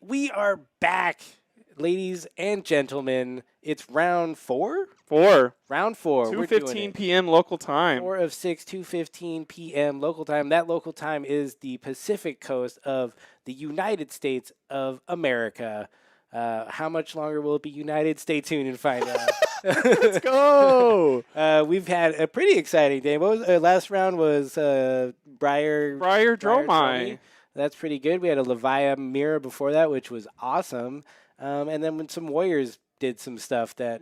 We are back, ladies and gentlemen. It's round 4? Round 4. 2:15 p.m. local time. 4 of 6, 2:15 p.m. local time. That local time is the Pacific coast of the United States of America. How much longer will it be united? Stay tuned and find out. Let's go. We've had a pretty exciting day. What was last round was Briar Dromai. That's pretty good. We had a Levia mirror before that, which was awesome. And then when some warriors did some stuff that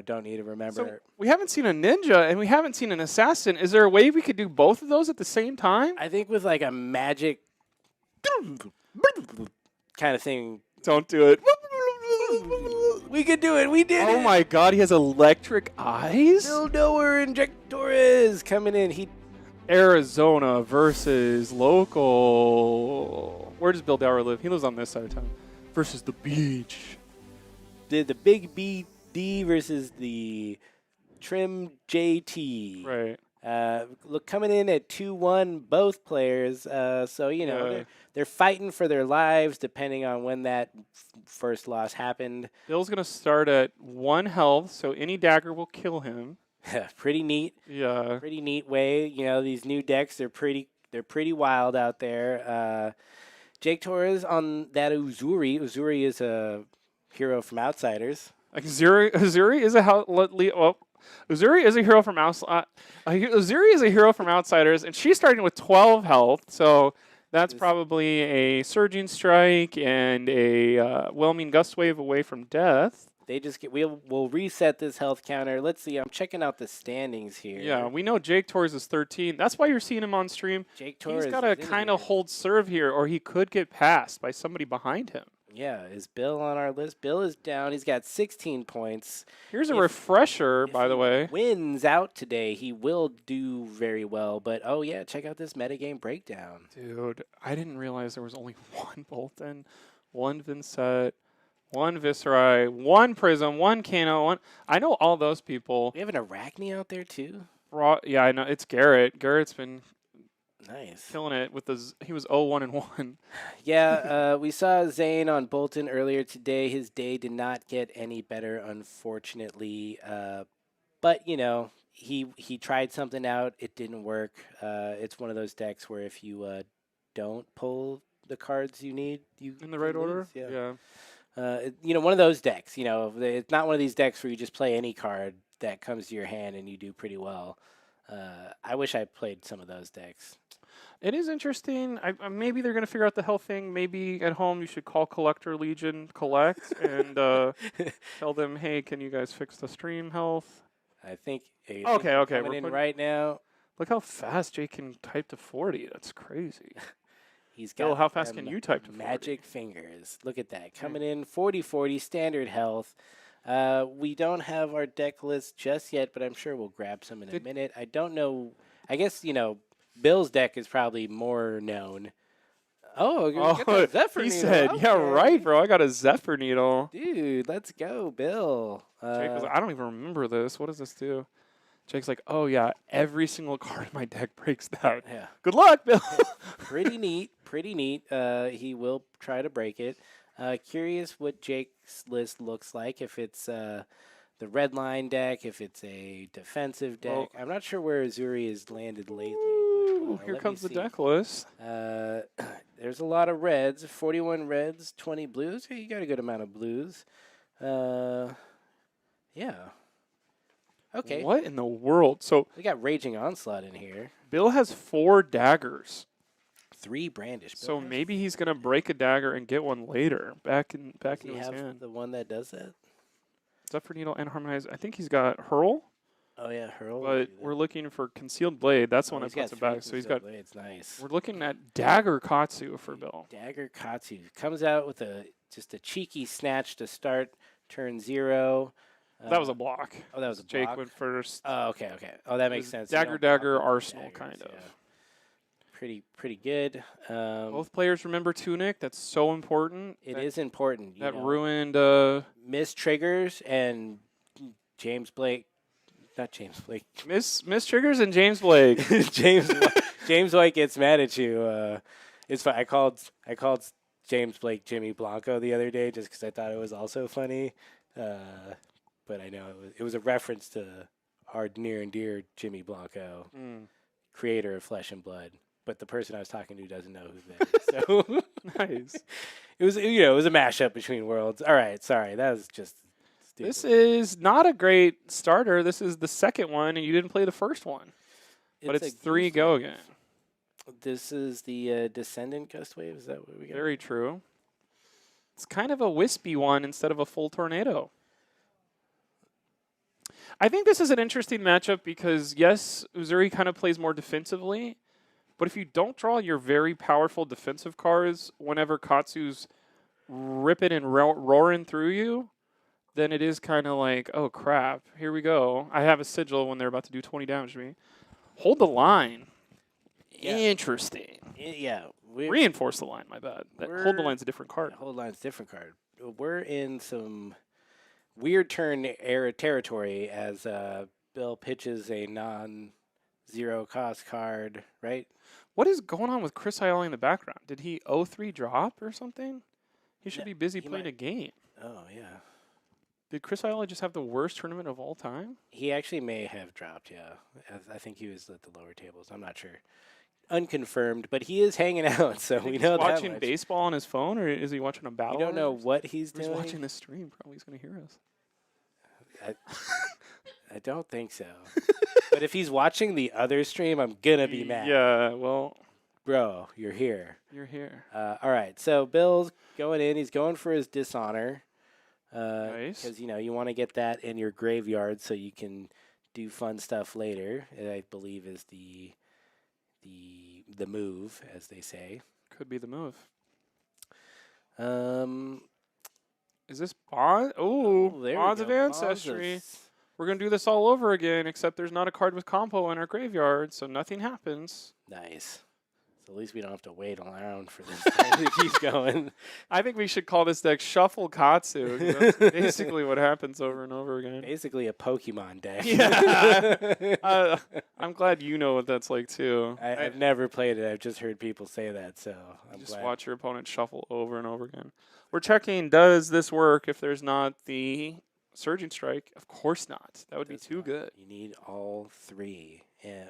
don't need to remember. So we haven't seen a ninja and we haven't seen an assassin. Is there a way we could do both of those at the same time? I think with like a magic kind of thing. Don't do it. We could do it. We did it. Oh my God, he has electric eyes? Dower and Torres coming in. Arizona versus local. Where does Bill Dower live? He lives on this side of town. Versus the beach. Did the big BD versus the trim JT. Right. Look, coming in at 2-1, both players. So, they're fighting for their lives depending on when that first loss happened. Bill's going to start at 1 health, so any dagger will kill him. Pretty neat. Yeah. Pretty neat way. These new decks, they're pretty wild out there. Jake Torres on that Uzuri. Uzuri is a hero from Outsiders. Like Uzuri is a hero from Uzuri is a hero from Outsiders, and she's starting with 12 health. So that's probably a surging strike and a whelming gust wave away from death. They just we'll reset this health counter. Let's see. I'm checking out the standings here. Yeah, we know Jake Torres is 13. That's why you're seeing him on stream. Jake Torres. He's got to kind of hold serve here, or he could get passed by somebody behind him. Yeah, is Bill on our list? Bill is down. He's got 16 points. Here's a refresher, by the way. Wins out today, he will do very well. But, check out this metagame breakdown. Dude, I didn't realize there was only 1 Bolton, 1 Vincent, 1 Viserai, 1 Prism, 1 Kano, 1. I know all those people. We have an Arachne out there, too? Yeah, I know. It's Garrett. Garrett's been nice, killing it with he was 0-1-1. Yeah, we saw Zane on Bolton earlier today. His day did not get any better, unfortunately. But he tried something out. It didn't work. It's one of those decks where if you don't pull the cards you need, you in the right order. Yeah. One of those decks. It's not one of these decks where you just play any card that comes to your hand and you do pretty well. I wish I played some of those decks. It is interesting. Maybe they're going to figure out the health thing. Maybe at home you should call Collector Legion Collect and tell them, hey, can you guys fix the stream health? I think. Okay. We're in right now. Look how fast Jake can type to 40. That's crazy. He's got. Bill, how fast can you type to 40? Magic fingers. Look at that. Coming in 40-40 standard health. We don't have our deck list just yet, but I'm sure we'll grab some in a minute. I don't know. I guess, Bill's deck is probably more known. Zephyr he needle. said, okay. Yeah, right, bro. I got a Zephyr needle. Dude, let's go, Bill. Jake was like, I don't even remember this. What does this do? Jake's like, oh, yeah, every single card in my deck breaks that. Yeah. Good luck, Bill. Pretty neat. He will try to break it. Curious what Jake's list looks like, if it's the red line deck, if it's a defensive deck. Well, I'm not sure where Uzuri has landed lately. Here comes the deck list. There's a lot of reds, 41 reds, 20 blues. You got a good amount of blues. Yeah. Okay. What in the world? So we got Raging Onslaught in here. Bill has 4 daggers. 3 brandish. So maybe he's going to break a dagger and get one later. Back in his hand. The one that does that? Zephyr Needle and Harmonize. I think he's got Hurl. Oh, yeah, Hurl. But we're looking for Concealed Blade. That's the one that puts it back. So he's got. Blades. Nice. We're looking at Dagger Katsu for Bill. Dagger Katsu comes out with just a cheeky snatch to start turn 0. That was a block. Oh, that was a Jake block? went first. Oh, okay. Oh, that makes sense. Dagger Arsenal, daggers, kind of. Yeah. Pretty good. Both players remember Tunic. That's so important. It is important. That ruined. Miss Triggers and James Blake. Not James Blake. Miss Triggers and James Blake. James White gets mad at you. It's fine. I called James Blake Jimmy Blanco the other day just because I thought it was also funny. But I know it was a reference to our near and dear Jimmy Blanco, Mm. creator of Flesh and Blood. But the person I was talking to doesn't know who that is. So Nice. it was, it was a mashup between worlds. All right, sorry, that was just stupid. This is not a great starter. This is the second one, and you didn't play the first one. But it's a 3 goose go wave. again. This is the Descendant Gust Wave. Is that what we got? Very true. It's kind of a wispy one instead of a full tornado. I think this is an interesting matchup because, yes, Uzuri kind of plays more defensively, but if you don't draw your very powerful defensive cards whenever Katsu's ripping and roaring through you, then it is kind of like, oh crap, here we go. I have a sigil when they're about to do 20 damage to me. Hold the line. Yeah. Interesting. Yeah. Reinforce the line, my bad. Hold the line's a different card. Hold line's a different card. We're in some weird turn era territory as Bill pitches a non-zero cost card, right? What is going on with Chris Ioli in the background? Did he 0-3 drop or something? He should be busy playing a game. Oh, yeah. Did Chris Ioli just have the worst tournament of all time? He actually may have dropped, yeah. I think he was at the lower tables. I'm not sure. Unconfirmed, but he is hanging out, so we know that much. Watching baseball on his phone, or is he watching a battle? We don't know what he's He's doing. watching the stream. Probably he's going to hear us. I don't think so. But if he's watching the other stream, I'm going to be mad. Yeah, well. Bro, you're here. You're here. All right, so Bill's going in. He's going for his dishonor. Nice. Because, you want to get that in your graveyard so you can do fun stuff later. I believe is the move, as they say. Could be the move. Um, Is this Bond? Ooh, there we Bonds go. of Ancestry. We're going to do this all over again, except there's not a card with compo in our graveyard, so nothing happens. Nice. So at least we don't have to wait around for this to keep going. I think we should call this deck Shuffle Katsu. That's basically what happens over and over again. Basically a Pokemon deck. Yeah. I'm glad you know what that's like, too. I've never played it. I've just heard people say that, so I'm just glad. watch your opponent shuffle over and over again. We're checking, does this work if there's not the Surging Strike? Of course not. That would be too good. You need all three.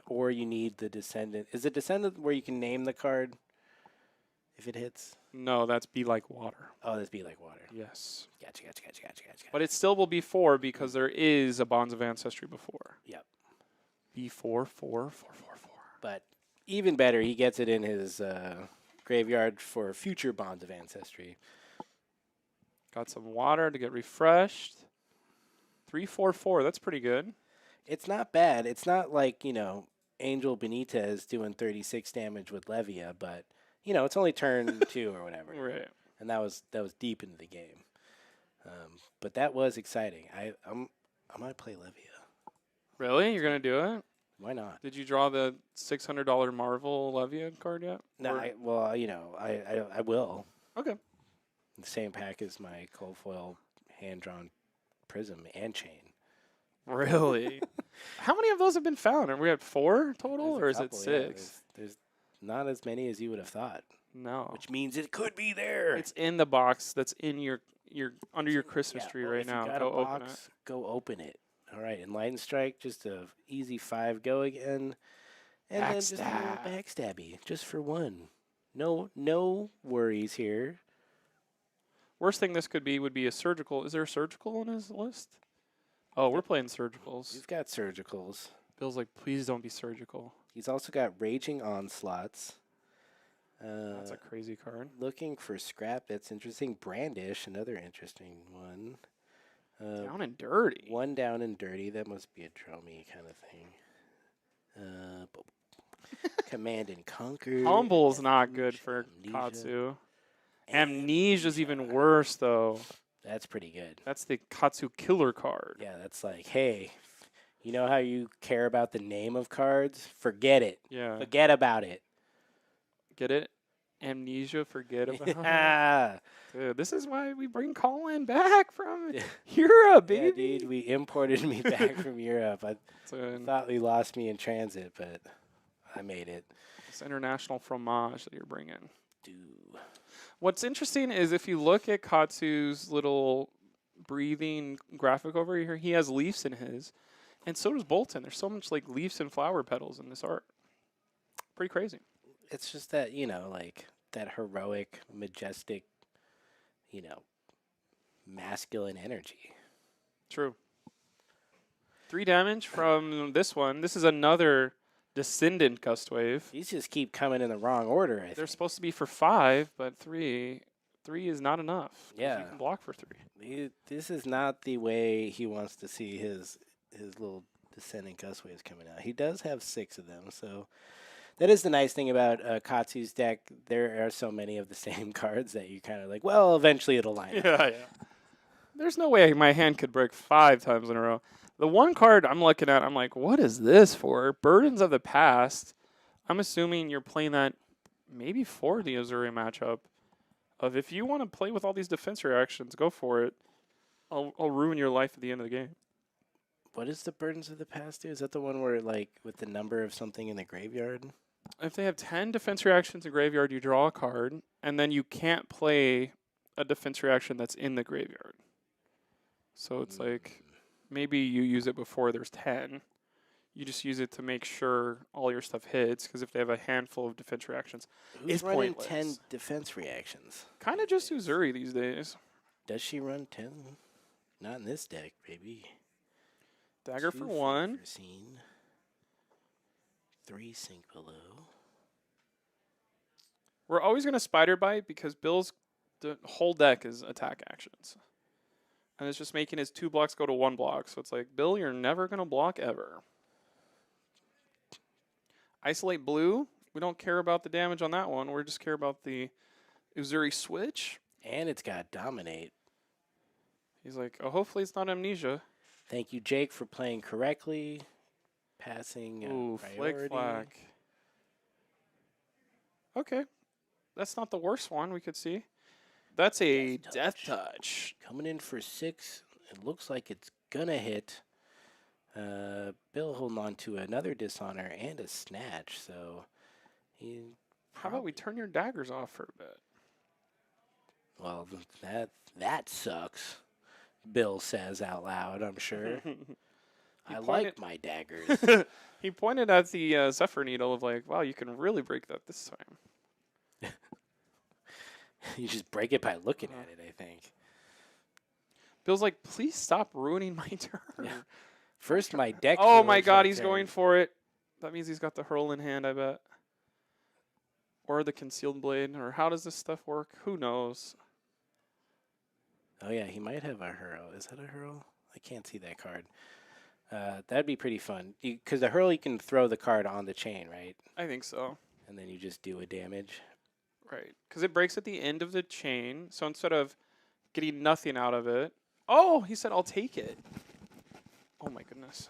Or you need the Descendant. Is it Descendant where you can name the card if it hits? No, that's Be Like Water. Oh, that's Be Like Water. Yes. Gotcha. But it still will be 4 because there is a Bonds of Ancestry before. Yep. B4, 4. But even better, he gets it in his graveyard for future Bonds of Ancestry. Got some water to get refreshed. 3, 4, 4. That's pretty good. It's not bad. It's not like, Angel Benitez doing 36 damage with Levia, but, it's only turn 2 or whatever. Right. And that was deep into the game. But that was exciting. I might play Levia. Really? You're going to do it? Why not? Did you draw the $600 Marvel Levia card yet? No, I will. Okay. The same pack as my cold foil hand-drawn prism and chain. Really? How many of those have been found? Are we at 4 total, or is it 6? Yeah, there's not as many as you would have thought. No. Which means it could be there. It's in the box that's in your under your Christmas tree right now. Go open it. Go open it. All right, Enlightened Strike, just a easy 5 go again. And then just a little backstabby, just for 1. No worries here. Worst thing this could be would be a surgical. Is there a surgical on his list? Oh, we're playing surgicals. We've got surgicals. Bill's like, please don't be surgical. He's also got Raging Onslaughts. That's a crazy card. Looking for scrap. That's interesting. Brandish, another interesting one. Down and dirty. 1 down and dirty. That must be a Dromy kind of thing. Command and Conquer. Humble's not good for Amnesia. Katsu. Amnesia's even worse, though. That's pretty good. That's the Katsu killer card. Yeah, that's like, hey, you know how you care about the name of cards? Forget it. Yeah. Forget about it. Get it? Amnesia, forget about it. Yeah. Dude, this is why we bring Colin back from Europe, baby. Yeah, dude, we imported me back from Europe. I thought we lost me in transit, but I made it. It's international fromage that you're bringing. Dude. What's interesting is if you look at Katsu's little breathing graphic over here, he has leaves in his, and so does Bolton. There's so much like leaves and flower petals in this art. Pretty crazy. It's just that, like that heroic, majestic, you know, masculine energy. True. 3 damage from this one. This is another Descendant Gust Wave. These just keep coming in the wrong order, I They're think. supposed to be for 5, but 3 is not enough. 'Cause Yeah. you can block for 3. This is not the way he wants to see his little descending gust waves coming out. He does have 6 of them, so that is the nice thing about Katsu's deck. There are so many of the same cards that you kind of like, well, eventually it'll line up. Yeah. There's no way my hand could break 5 times in a row. The one card I'm looking at, I'm like, what is this for? Burdens of the Past. I'm assuming you're playing that maybe for the Uzuri matchup. Of if you want to play with all these defense reactions, go for it. I'll ruin your life at the end of the game. What is the Burdens of the Past do? Is that the one where, like, with the number of something in the graveyard? If they have 10 defense reactions in graveyard, you draw a card, and then you can't play a defense reaction that's in the graveyard. So it's like maybe you use it before there's 10. You just use it to make sure all your stuff hits, because if they have a handful of defense reactions, Who's it's running pointless. 10 defense reactions? Kind of just Uzuri these days. Does she run 10? Not in this deck, baby. Dagger 2 for 1. Scene. 3 sink below. We're always going to Spider Bite because Bill's whole deck is attack actions. And it's just making his 2 blocks go to 1 block. So it's like, Bill, you're never going to block ever. Isolate blue. We don't care about the damage on that one. We just care about the Uzuri switch. And it's got Dominate. He's like, oh, hopefully it's not Amnesia. Thank you, Jake, for playing correctly. Passing Ooh, priority. Flick Flack. Okay. That's not the worst one we could see. That's a Death Touch. Coming in for 6. It looks like it's going to hit. Bill holding on to another Dishonor and a Snatch. So he. How about we turn your daggers off for a bit? Well, that sucks. Bill says out loud, I'm sure. I like my daggers. He pointed at the Zephyr Needle of like, wow, you can really break that this time. You just break it by looking at it, I think. Bill's like, please stop ruining my turn. Yeah. First, my deck. Oh my god, he's turn. going for it. That means he's got the hurl in hand, I bet. Or the concealed blade. Or how does this stuff work? Who knows? Oh, yeah, he might have a hurl. Is that a hurl? I can't see that card. That'd be pretty fun. Because the hurl, you can throw the card on the chain, right? I think so. And then you just do a damage. Right. Because it breaks at the end of the chain. So instead of getting nothing out of it. Oh, he said, I'll take it. Oh, my goodness.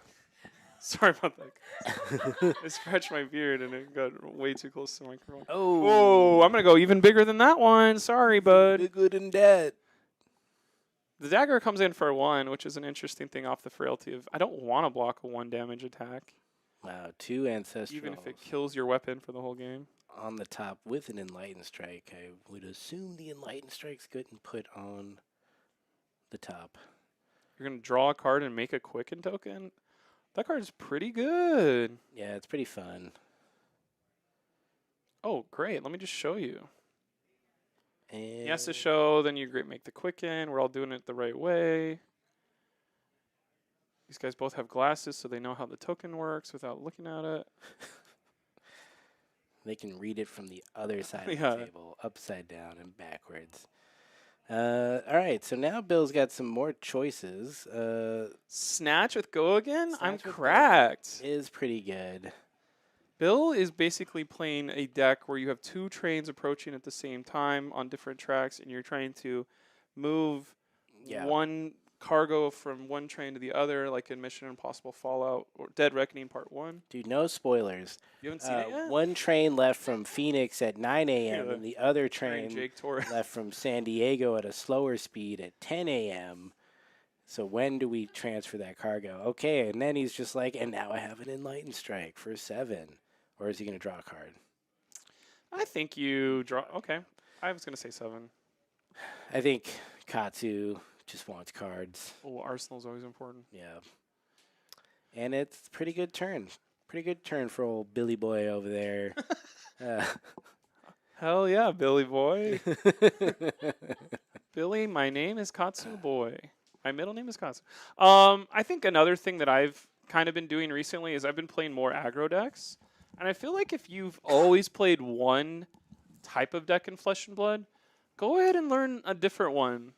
Sorry about that. I scratched my beard and it got way too close to the microphone. Oh, I'm going to go even bigger than that one. Sorry, bud. Bigger than that. The dagger comes in for 1, which is an interesting thing off the frailty of I don't want to block a 1 damage attack. Wow, 2 Ancestrals. Even if it kills your weapon for the whole game. On the top with an Enlightened Strike. I would assume the Enlightened Strike's good and put on the top. You're going to draw a card and make a Quicken token? That card is pretty good. Yeah, it's pretty fun. Oh, great. Let me just show you. And He has to show, then you make the Quicken. We're all doing it the right way. These guys both have glasses, so they know how the token works without looking at it. They can read it from the other side of Yeah. the table, upside down and backwards. All right, so now Bill's got some more choices. Snatch with Go Again? I'm Snatch with Go cracked. is pretty good. Bill is basically playing a deck where you have 2 trains approaching at the same time on different tracks, and you're trying to move one cargo from one train to the other, like in Mission Impossible Fallout or Dead Reckoning Part 1. Dude, no spoilers. You haven't seen it yet? One train left from Phoenix at 9 a.m. Yeah. and the other Starring train Jake Torres. left from San Diego at a slower speed at 10 a.m. So when do we transfer that cargo? Okay, and then he's just like, and now I have an Enlightened Strike for 7. Or is he going to draw a card? I think you draw. Okay. I was going to say 7. I think Katsu just wants cards. Oh, Arsenal's always important. Yeah. And it's pretty good turn. Pretty good turn for old Billy Boy over there. Uh, Hell yeah, Billy boy. Billy, my name is Katsu boy. My middle name is Katsu. I think another thing that I've kind of been doing recently is I've been playing more aggro decks. And I feel like if you've always played one type of deck in Flesh and Blood, go ahead and learn a different one.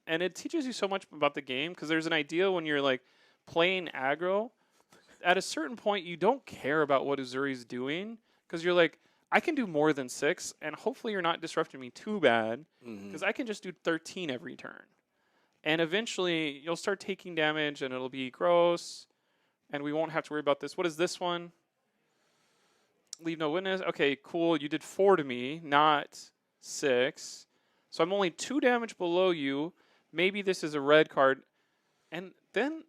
And it teaches you so much about the game because there's an idea when you're like playing aggro. At a certain point, you don't care about what Uzuri's doing because you're like, I can do more than 6, and hopefully you're not disrupting me too bad because I can just do 13 every turn. And eventually, you'll start taking damage, and it'll be gross, and we won't have to worry about this. What is this one? Leave no witness. Okay, cool. You did 4 to me, not 6. So I'm only 2 damage below you. Maybe this is a red card. And then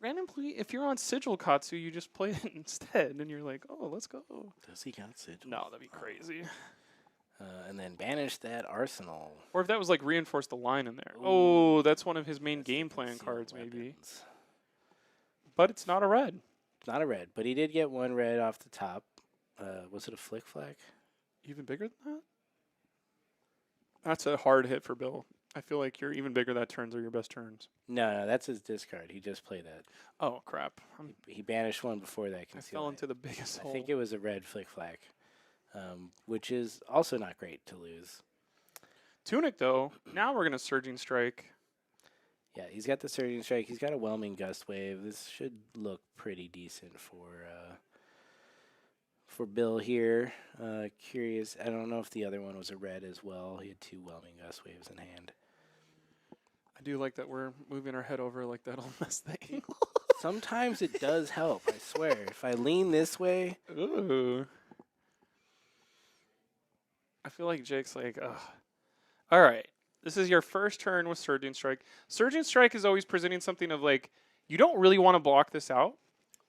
randomly, if you're on Sigil Katsu, you just play it instead, and you're like, oh, let's go. Does he got Sigil? No, that'd be crazy. And then banish that Arsenal. Or if that was like reinforce the line in there. Ooh, Oh, that's one of his main that's game the plan concealed cards, maybe. weapons. But it's not a red. Not a red, but he did get 1 red off the top. Was it a flick flag? Even bigger than that? That's a hard hit for Bill. I feel like you're even bigger that turns are your best turns. No, that's his discard. He just played that. Oh, crap. He banished 1 before that. I fell into the biggest I hole. think it was a red flick flag, which is also not great to lose. Tunic, though, now we're going to Surging Strike. Yeah, he's got the Surging Strike. He's got a Whelming Gust Wave. This should look pretty decent for Bill here. Curious. I don't know if the other one was a red as well. He had 2 Whelming Gust Waves in hand. I do like that we're moving our head over like that on this thing. Sometimes it does help, I swear. If I lean this way. Ooh. I feel like Jake's like, ugh. All right. This is your first turn with Surging Strike. Surging Strike is always presenting something of like, you don't really want to block this out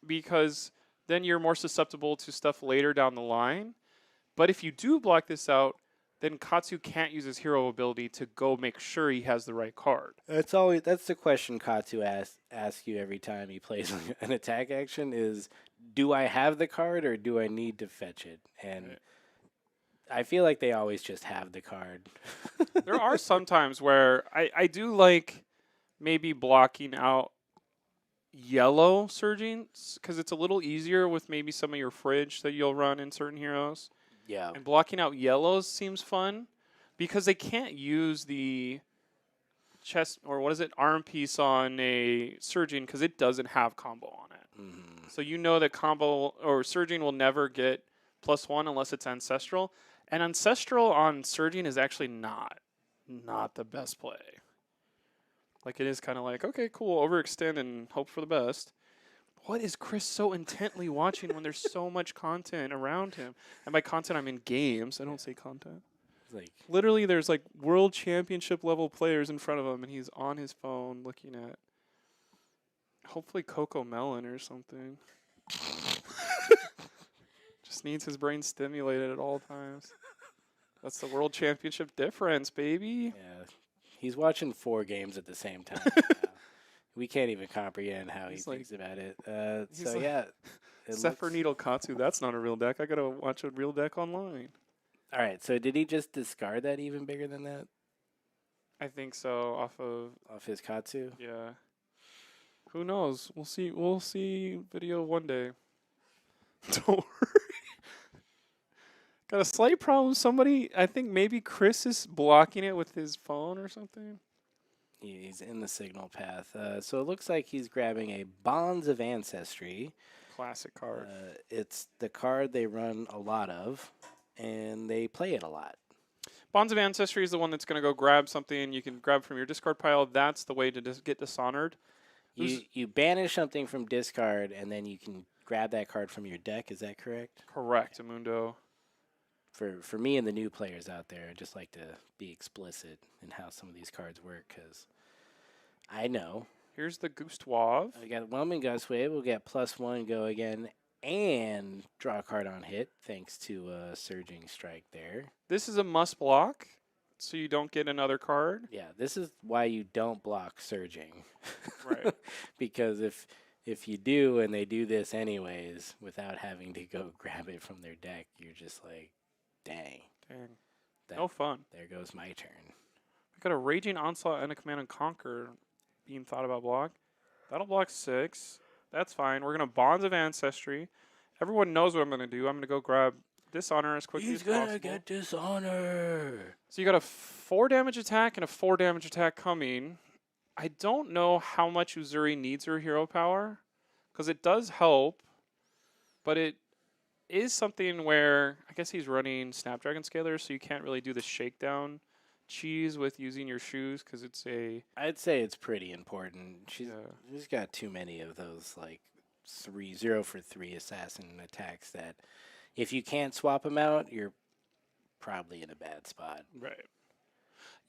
because then you're more susceptible to stuff later down the line. But if you do block this out, then Katsu can't use his hero ability to go make sure he has the right card. That's the question Katsu asks you every time he plays an attack action is, do I have the card or do I need to fetch it? And Right. I feel like they always just have the card. There are some times where I do like maybe blocking out yellow surging because it's a little easier with maybe some of your fridge that you'll run in certain heroes. Yeah. And blocking out yellows seems fun because they can't use the chest or what is it, arm piece on a surging because it doesn't have combo on it. Mm-hmm. So you know that combo or surging will never get +1 unless it's ancestral. And ancestral on surging is actually not the best play. Like it is kind of like, okay, cool, overextend and hope for the best. What is Chris so intently watching when there's so much content around him? And by content, I mean games. I don't say content. Like Literally, there's like world championship level players in front of him, and he's on his phone looking at hopefully Coco Melon or something. Just needs his brain stimulated at all times. That's the world championship difference, baby. yeah, he's watching 4 games at the same time. We can't even comprehend how He's he like- thinks about it. he's So like, yeah, it Except for looks- Needle Katsu, that's not a real deck. I gotta watch a real deck online. All right. So did he just discard that even bigger than that I think so. Off of off his Katsu? yeah. Who knows? We'll see. We'll see video one day. Don't worry. Got a slight problem. Somebody, I think maybe Chris is blocking it with his phone or something. He's in the signal path. So it looks like he's grabbing a Bonds of Ancestry. Classic card. It's the card they run a lot of, and they play it a lot. Bonds of Ancestry is the one that's going to go grab something you can grab from your discard pile. That's the way to get Dishonored. You banish something from discard, and then you can grab that card from your deck. Is that correct? Correct, Amundo. For me and the new players out there, I just like to be explicit in how some of these cards work, because I know. Here's the Gustave. We got Whelming Gustwave. We'll get +1 go again and draw a card on hit, thanks to Surging Strike there. This is a must block. so you don't get another card. Yeah, this is why you don't block surging. Right. Because if you do and they do this anyways without having to go grab it from their deck, you're just like, dang. Dang. That, No fun. There goes my turn. I got a Raging Onslaught and a Command and Conquer being thought about block. That'll block 6. That's fine. We're going to Bonds of Ancestry. Everyone knows what I'm going to do. I'm going to go grab Dishonor as quickly as possible. He's gonna get Dishonor. So you got a 4 damage attack and a 4 damage attack coming. I don't know how much Uzuri needs her hero power, because it does help, but it is something where I guess he's running Snapdragon Scaler, so you can't really do the shakedown cheese with using your shoes, because it's a... I'd say it's pretty important. She's got too many of those like 0 for 3 assassin attacks that if you can't swap them out, you're probably in a bad spot. Right.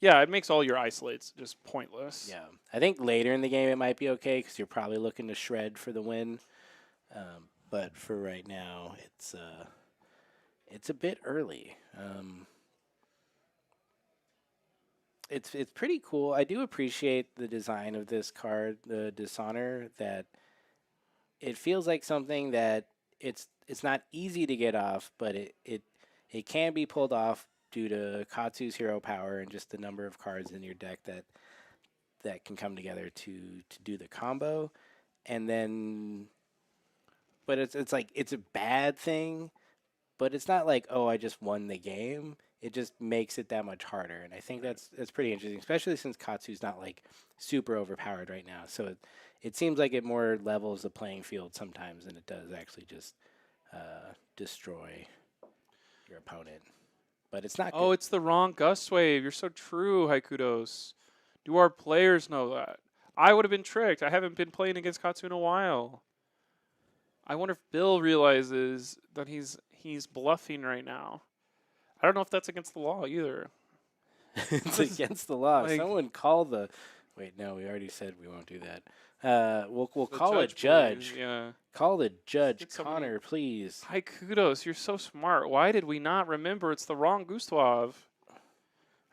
Yeah, it makes all your isolates just pointless. Yeah, I think later in the game it might be okay because you're probably looking to shred for the win. But for right now, it's a bit early. It's pretty cool. I do appreciate the design of this card, the Dishonor. That it feels like something that it's not easy to get off, but it can be pulled off due to Katsu's hero power and just the number of cards in your deck that can come together to do the combo. And then, but it's like it's a bad thing, but it's not like, oh, I just won the game. It just makes it that much harder, and I think that's pretty interesting, especially since Katsu's not like super overpowered right now. So it seems like it more levels the playing field sometimes than it does actually just destroy your opponent. But it's not good. Oh, it's the wrong Gust Wave. You're so true, Haikudos. Do our players know that? I would have been tricked. I haven't been playing against Katsu in a while. I wonder if Bill realizes that he's bluffing right now. I don't know if that's against the law either. It's against the law. Like, Someone call the... Wait, no, we already said we won't do that. We'll call a judge, judge. please. Yeah. Call the judge, Get somebody- Connor, please. Hi, kudos. You're so smart. Why did we not remember it's the wrong Gustav?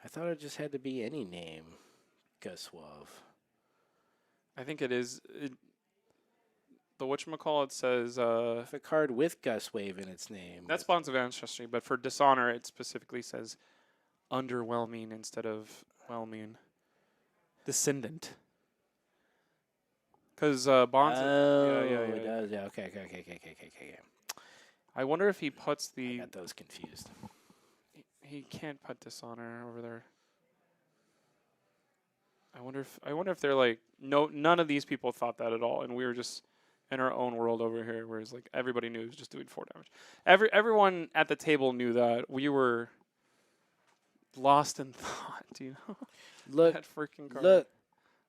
I thought it just had to be any name. Guswov. I think it is. The whatchamacallit says... If a card with Gus Wave in its name. that's Bonds of Ancestry, but for Dishonor, it specifically says underwhelming instead of whelming. Descendant. Because Bonds... It does. Yeah, okay. I wonder if he puts I the... got those confused. He can't put Dishonor over there. I wonder if they're like... No, none of these people thought that at all, and we were just in our own world over here, whereas like everybody knew it was just doing 4 damage. Everyone at the table knew that. We were lost in thought, you know? Look, that freaking card. look,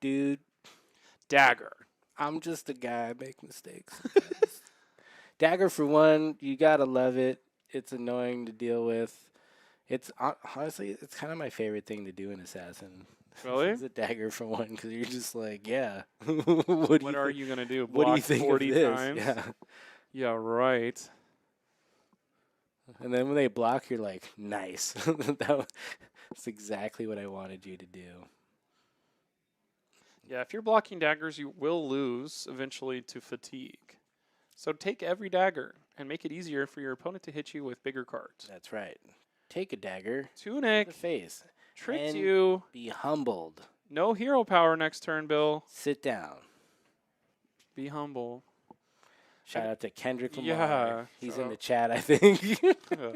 dude. Dagger. I'm just a guy. I make mistakes. sometimes. Dagger, for one, you gotta love it. It's annoying to deal with. It's honestly, it's kind of my favorite thing to do in Assassin. Really? It's a dagger for one, because you're just like, yeah. What are you gonna do? What do you Block think 40 of this? times? Yeah. Yeah, right. And then when they block, you're like, nice. That's exactly what I wanted you to do. Yeah, if you're blocking daggers, you will lose eventually to fatigue. So take every dagger and make it easier for your opponent to hit you with bigger cards. That's right. Take a dagger to Tunic the face. tricked and you. Be humbled. No hero power next turn, Bill. Sit down. Be humble. Shout out to Kendrick Lamar. Yeah, He's shout in the out. chat, I think. Yeah.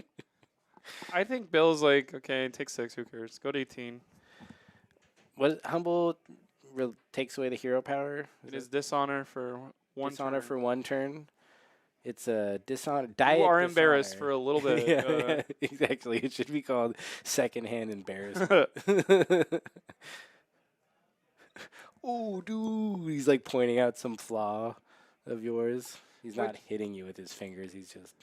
I think Bill's like, okay, take 6, who cares? Go to 18. What humble takes away the hero power? It is dishonor for one dishonor turn. for one turn. It's a dishonor. Diet You are dishonor. embarrassed for a little bit. Yeah, exactly. It should be called secondhand embarrassment. Oh, dude. He's like pointing out some flaw of yours. He's not hitting you with his fingers. He's just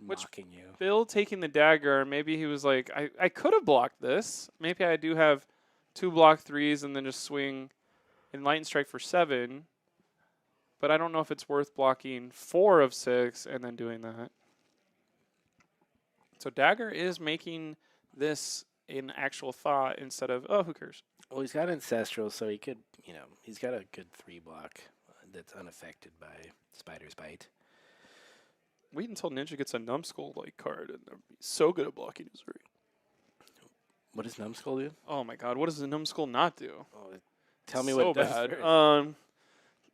mocking you. Bill taking the dagger, maybe he was like, I could have blocked this. Maybe I do have 2 block 3s and then just swing Enlightened Strike for 7. But I don't know if it's worth blocking 4 of 6 and then doing that. So dagger is making this an actual thought instead of, oh, who cares? Well, he's got ancestral, so he could, he's got a good 3 block that's unaffected by Spider's Bite. Wait until Ninja gets a numbskull like card, and they'll be so good at blocking Uzuri. What does Numbskull do? Oh my god, what does the numbskull not do? Oh, tell me So what it does bad. first.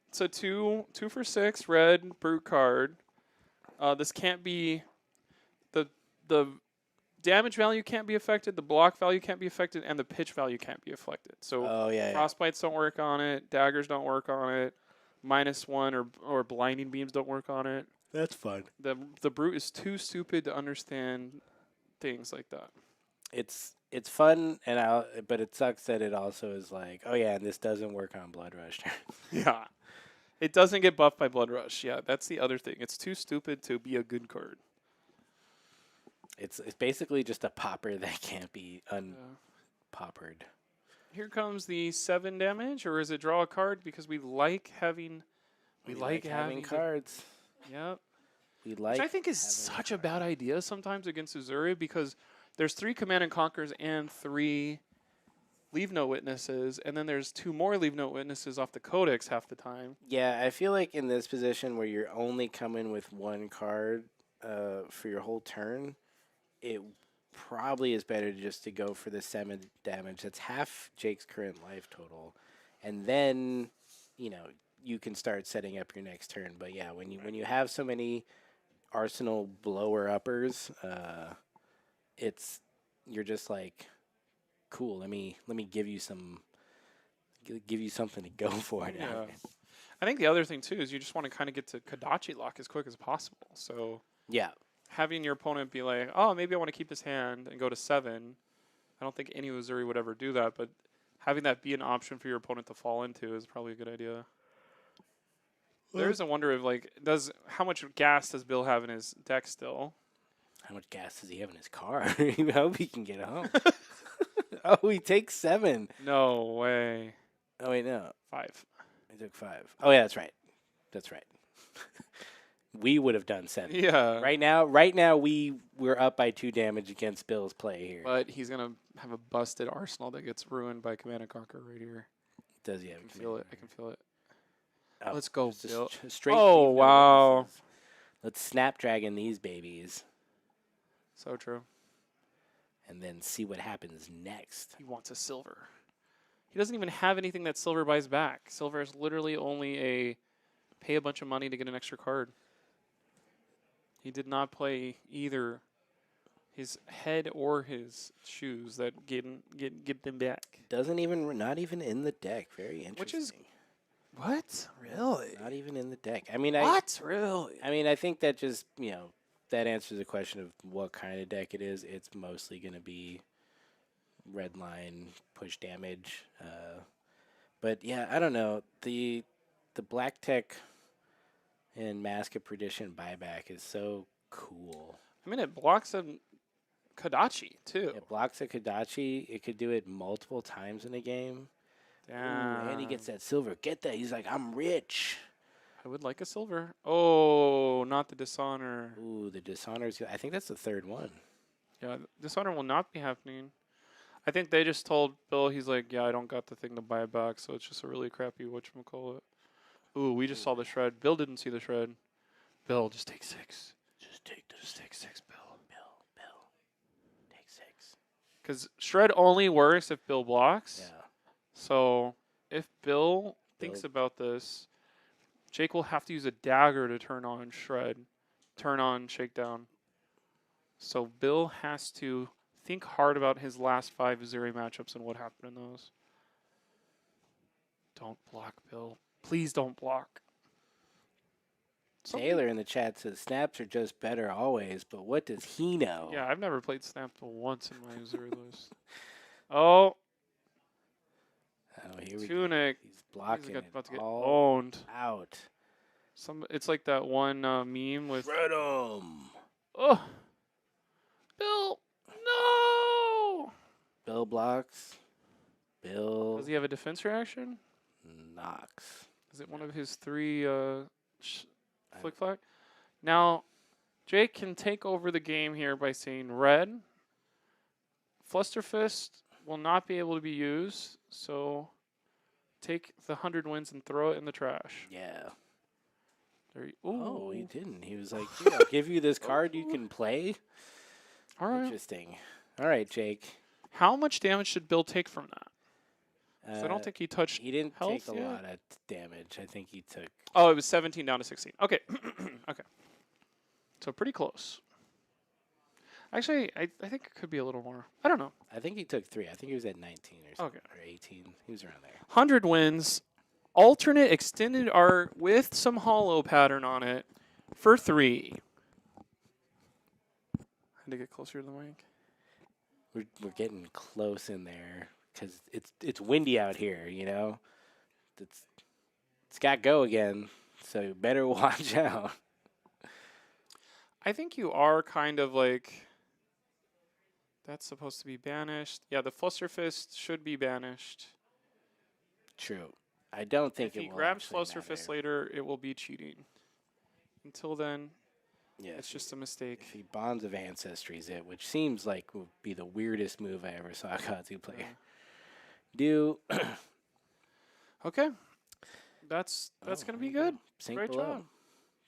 It's a 2 for 6 red brute card. This can't be the damage value can't be affected, the block value can't be affected, and the pitch value can't be affected. So Oh, yeah. frostbites don't work on it, daggers don't work on it, -1 or blinding beams don't work on it. That's fun. The brute is too stupid to understand things like that. It's fun, but it sucks that it also is like, oh yeah, and this doesn't work on Blood Rush. Yeah. It doesn't get buffed by Blood Rush. Yeah, that's the other thing. It's too stupid to be a good card. It's basically just a popper that can't be unpoppered. Here comes the 7 damage, or is it draw a card? Because we like having having cards. Yep. We like Which I think is such a bad idea sometimes against Uzuri, because there's 3 Command and Conquers and 3 Leave No Witnesses, and then there's 2 more Leave No Witnesses off the Codex half the time. Yeah, I feel like in this position where you're only coming with 1 card for your whole turn, it probably is better just to go for the 7 damage. That's half Jake's current life total, and then you can start setting up your next turn. But yeah, when you have so many arsenal blower uppers, you're just like, cool. Let me give you something to go for now. Yeah. I think the other thing too is you just want to kind of get to Kodachi lock as quick as possible. So Yeah. having your opponent be like, oh, maybe I want to keep this hand and go to 7. I don't think any Uzuri would ever do that, but having that be an option for your opponent to fall into is probably a good idea. There is a wonder of how much gas does Bill have in his deck still? How much gas does he have in his car? I hope he can get home. Oh, he takes 7. No way. Oh wait, no. 5. He took 5. Oh yeah, that's right. That's right. We would have done 7. Yeah. Right now, we're up by 2 damage against Bill's play here. But he's gonna have a busted arsenal that gets ruined by Command and Conquer right here. Does he have? I can feel it. I can feel it. Oh, Let's go, just Bill. Straight. Oh, Leave No wow. Witnesses. Let's Snapdragon these babies So true. and then see what happens next. He wants a silver. He doesn't even have anything that silver buys back. Silver is literally only a pay a bunch of money to get an extra card. He did not play either his head or his shoes that get them back. Not even in the deck. Very interesting. Which is what? Really? Not even in the deck. I mean, What? Really? I mean, I think that just that answers the question of what kind of deck it is. It's mostly going to be red line push damage. But yeah, I don't know. The black tech and Mask of Perdition buyback is so cool. I mean, it blocks a Kodachi too. It blocks a Kodachi. It could do it multiple times in a game. Damn. Ooh, and he gets that silver. Get that. He's like, I'm rich. I would like a silver. Oh, not the Dishonor. Ooh, the Dishonor's. I think that's the 3rd one. Yeah, Dishonor will not be happening. I think they just told Bill, he's like, yeah, I don't got the thing to buy it back, so it's just a really crappy whatchamacallit. Ooh, we just saw the shred. Bill didn't see the shred. Bill, just take 6. Just take 6, Bill. Bill. Take 6. Because shred only works if Bill blocks. Yeah. So if Bill thinks about this, Jake will have to use a dagger to turn on shred, turn on shakedown. So Bill has to think hard about his last 5 Uzuri matchups and what happened in those. Don't block, Bill. Please don't block. Taylor in the chat says snaps are just better always, but what does he know? Yeah, I've never played Snap once in my Uzuri list. Oh, here we go. Tunic. He's blocking it about to get all owned. out. It's like that one meme with. Shred 'em. Oh, Bill, no. Bill blocks. Bill Does he have a defense reaction? knocks. Is it one of his 3 flick flack? Now, Jake can take over the game here by saying red, Flusterfist will not be able to be used, so take the 100 wins and throw it in the trash. Yeah. There Oh, he ooh. didn't. He was like, "Here, I'll give you this card you can play." All right. Interesting. All right, Jake. How much damage should Bill take from that? 'Cause I don't Uh, think he touched he didn't take health a yet. lot of damage. I think he took. Oh, it was 17 down to 16. Okay. Okay. So pretty close. Actually, I think it could be a little more. I don't know. I think he took 3. I think he was at 19 or something, Okay. or 18. He was around there. 100 wins. Alternate extended art with some hollow pattern on it for 3. Had to get closer to the mic. We're getting close in there because it's windy out here. It's got go again. So you better watch out. I think you are kind of like. That's supposed to be banished. Yeah, the Flusterfist should be banished. True. I don't think If he it will grabs actually Flusterfist matter. later, it will be cheating. Until then, Yeah, it's just a mistake. if he Bonds of Ancestries it, which seems like would be the weirdest move I ever saw Katsu play. Yeah. Do Okay. That's gonna be good. Sink Great below. job.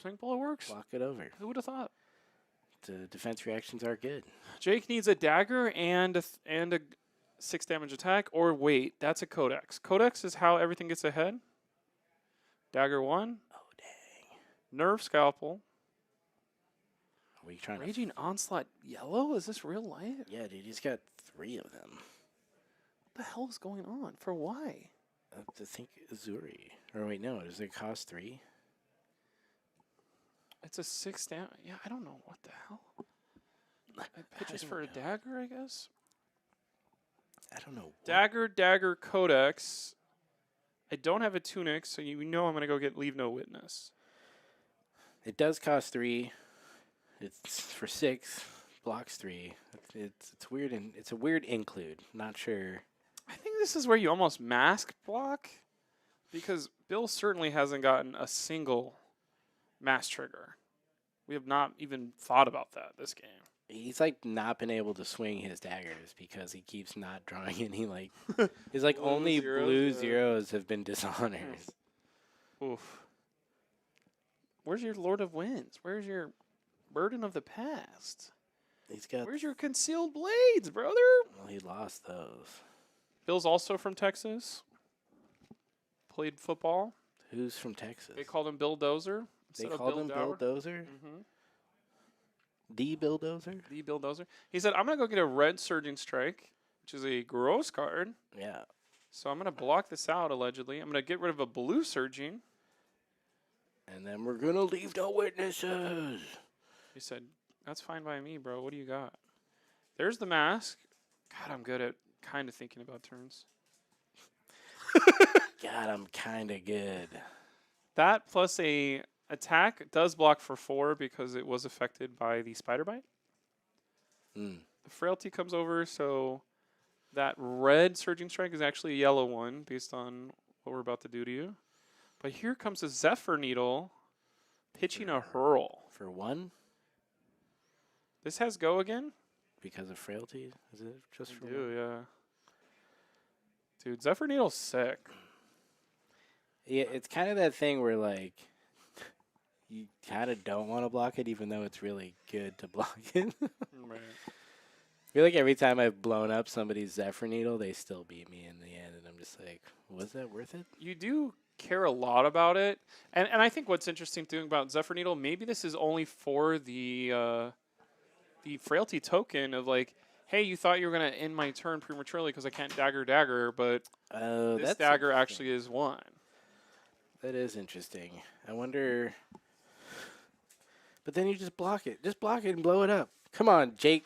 Sink below works. Block it over. Who would have thought? The defense reactions are good. Jake needs a dagger and a 6 damage attack. Or wait, that's a codex. Codex is how everything gets ahead. Dagger 1. Oh dang! Nerve scalpel. Are we trying Raging onslaught yellow. Is this real life? to? Yeah, dude, he's got 3 of them. What the hell is going on? For why? I have to think Uzuri. Or wait, no, does it cost 3? It's a 6 damage. Yeah, I don't know what the hell. It pitches don't for a know. dagger, I guess. I don't know. Dagger, codex. I don't have a tunic, so you know I'm gonna go get leave no witness. It does cost 3. It's for 6. Blocks 3. It's weird and it's a weird include. Not sure. I think this is where you almost mask block, because Bill certainly hasn't gotten a single mass trigger. We have not even thought about that this game. He's like not been able to swing his daggers because he keeps not drawing any like his like Blue only zeros, blue yeah. zeros have been dishonors. Oof. Where's your Lord of Winds? Where's your Burden of the Past? He's got Where's your Concealed Blades, brother? well, he lost those. Bill's also from Texas. Played football. Who's from Texas? They called him Bill Dozer. They instead of called him Bill Dower. Dozer? Mm-hmm. The Bill Dozer? The Bill Dozer. He said, I'm going to go get a red Surging Strike, which is a gross card. Yeah. So I'm going to block this out, allegedly. I'm going to get rid of a blue Surging. And then we're gonna leave no witnesses. He said, that's fine by me, bro. What do you got? There's the mask. God, I'm good at kind of thinking about turns. God, I'm kinda good. That plus a attack does block for 4 because it was affected by the spider bite. Mm. The frailty comes over, so that red Surging Strike is actually a yellow one based on what we're about to do to you. But here comes a Zephyr Needle pitching a hurl. For 1? This has go again? Because of frailty? Is it just for 1? Yeah. Dude, Zephyr Needle's sick. Yeah, it's kind of that thing where like you kind of don't want to block it, even though it's really good to block it. Right. I feel like every time I've blown up somebody's Zephyr Needle, they still beat me in the end, and I'm just like, was that worth it? You do care a lot about it. And I think what's interesting too about Zephyr Needle, maybe this is only for the frailty token of like, hey, you thought you were going to end my turn prematurely because I can't dagger, but this That's dagger interesting. actually is 1. That is interesting. I wonder. But then you just block it. Just block it and blow it up. Come on, Jake.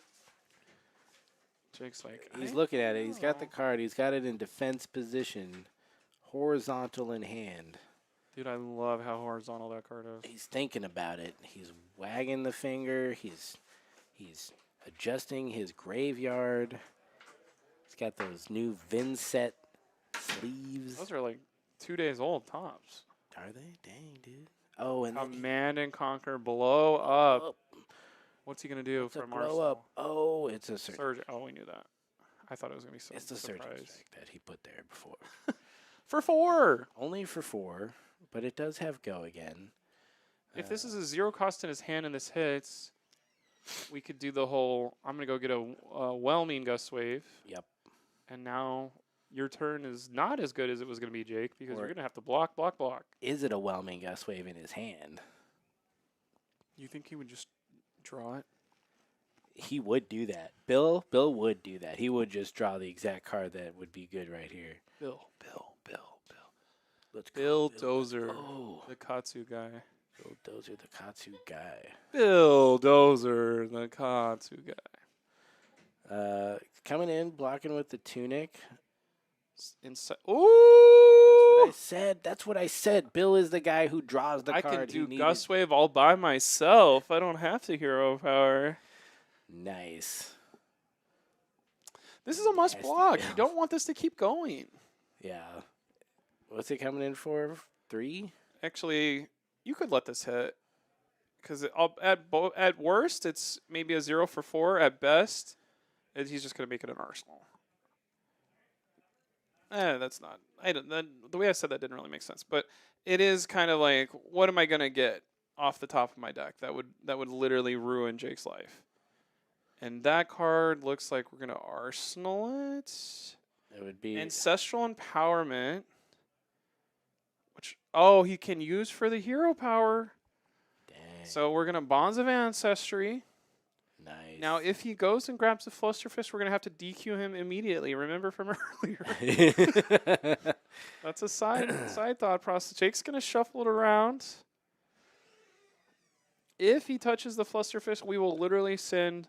Jake's like, He's I looking at it. He's got the know. card. He's got it in defense position, horizontal in hand. Dude, I love how horizontal that card is. He's thinking about it. He's wagging the finger. He's adjusting his graveyard. He's got those new Vinset sleeves. Those are like 2 days old tops. Are they? Dang, dude. Oh, and then Command and Conquer, blow up. oh, What's he going to do it's a from blow Arsenal? up. Oh, it's a surge. Surge. Oh, we knew that. I thought it was going to be some It's the surgeon surprise. strike that he put there before. For 4! Only for 4, but it does have go again. If this is a 0 cost in his hand and this hits, we could do the whole, I'm going to go get a whelming gust wave. Yep. And now your turn is not as good as it was going to be, Jake, because Or you're going to have to block, block, block. is it a whelming gust wave in his hand? You think he would just draw it? He would do that. Bill would do that. He would just draw the exact card that would be good right here. Bill. Let's Bill go, Bill. Dozer, Oh, the Katsu guy. Bill Dozer, the Katsu guy. Bill Dozer, the Katsu guy. Coming in, blocking with the tunic. Inside. What Ooh! I said. That's what I said. Bill is the guy who draws the I card. can do he Gust needed. Wave all by myself. I don't have to hero power. Nice. This is a must Nasty block. Bill. You don't want this to keep going. Yeah. What's it coming in for? 3? Actually, you could let this hit. Because at worst, it's maybe a 0 for 4. At best, he's just going to make it an arsenal. That's not. The way I said that didn't really make sense. But it is kind of like, what am I going to get off the top of my deck that would literally ruin Jake's life? And that card looks like we're going to arsenal it. It would be Ancestral Empowerment. Which, he can use for the hero power. Dang. So we're going to Bonds of Ancestry. Nice. Now, if he goes and grabs the Flusterfist, we're going to have to DQ him immediately. Remember from earlier. That's a side thought process. Jake's going to shuffle it around. If he touches the Flusterfist, we will literally send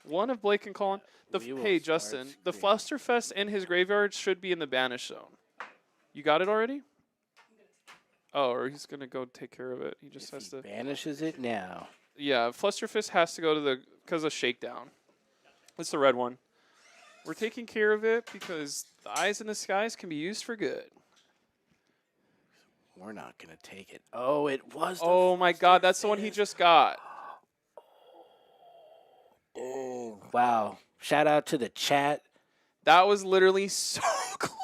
one of Blake and Colin. We will Hey, start Justin, the screaming. Flusterfest in his graveyard should be in the banish zone. You got it already? Oh, or he's going to go take care of it. He just has to. Banishes it now. Yeah, Flusterfist has to go to because of Shakedown. It's the red one. We're taking care of it because the eyes in the skies can be used for good. We're not going to take it. Oh, it was. Oh my god, that's the one he just got. Oh, wow. Shout out to the chat. That was literally so close.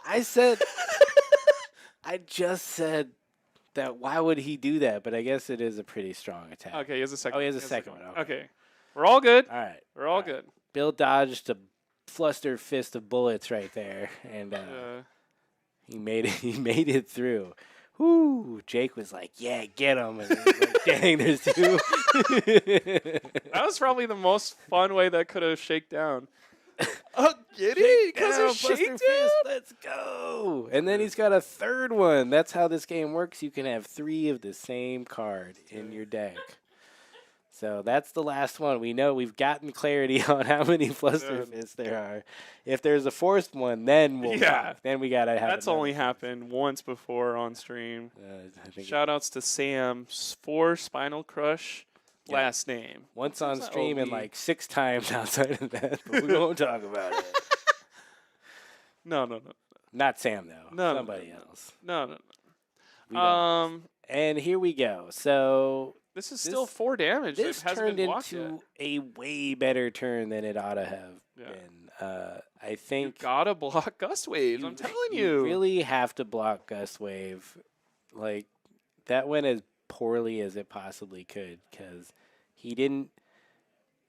I said, I just said that why would he do that? But I guess it is a pretty strong attack. Okay, he has a second. Oh, he has a second one. Okay. Okay. We're all good. All right. We're all good. Bill dodged a fluster fist of bullets right there, and he made it. He made it through. Whoo! Jake was like, "Yeah, get him!" And he was like, dang, there's 2. That was probably the most fun way that could have shake down. Get it? Because Down, of Fluster shakedown? Fist, let's go! And then he's got a third one. That's how this game works. You can have 3 of the same card in your deck. So that's the last one. We know we've gotten clarity on how many Fluster Fists there are. If there's a 4th one, then we'll talk. Then we gotta have. That's only happened once before on stream. I think Shout outs to Sam for Spinal Crush. Last name. once on It's not stream and OB. like 6 times outside of that, but we won't talk about it. No. Not Sam though. No, Somebody else. No. We don't. And here we go. So This is still 4 damage. this It hasn't turned been blocked into yet. a way better turn than it ought to have Yeah. been. I You think gotta block Gust Waves. I'm telling you. really have to block Gust Wave. Like that went as poorly as it possibly could because he didn't.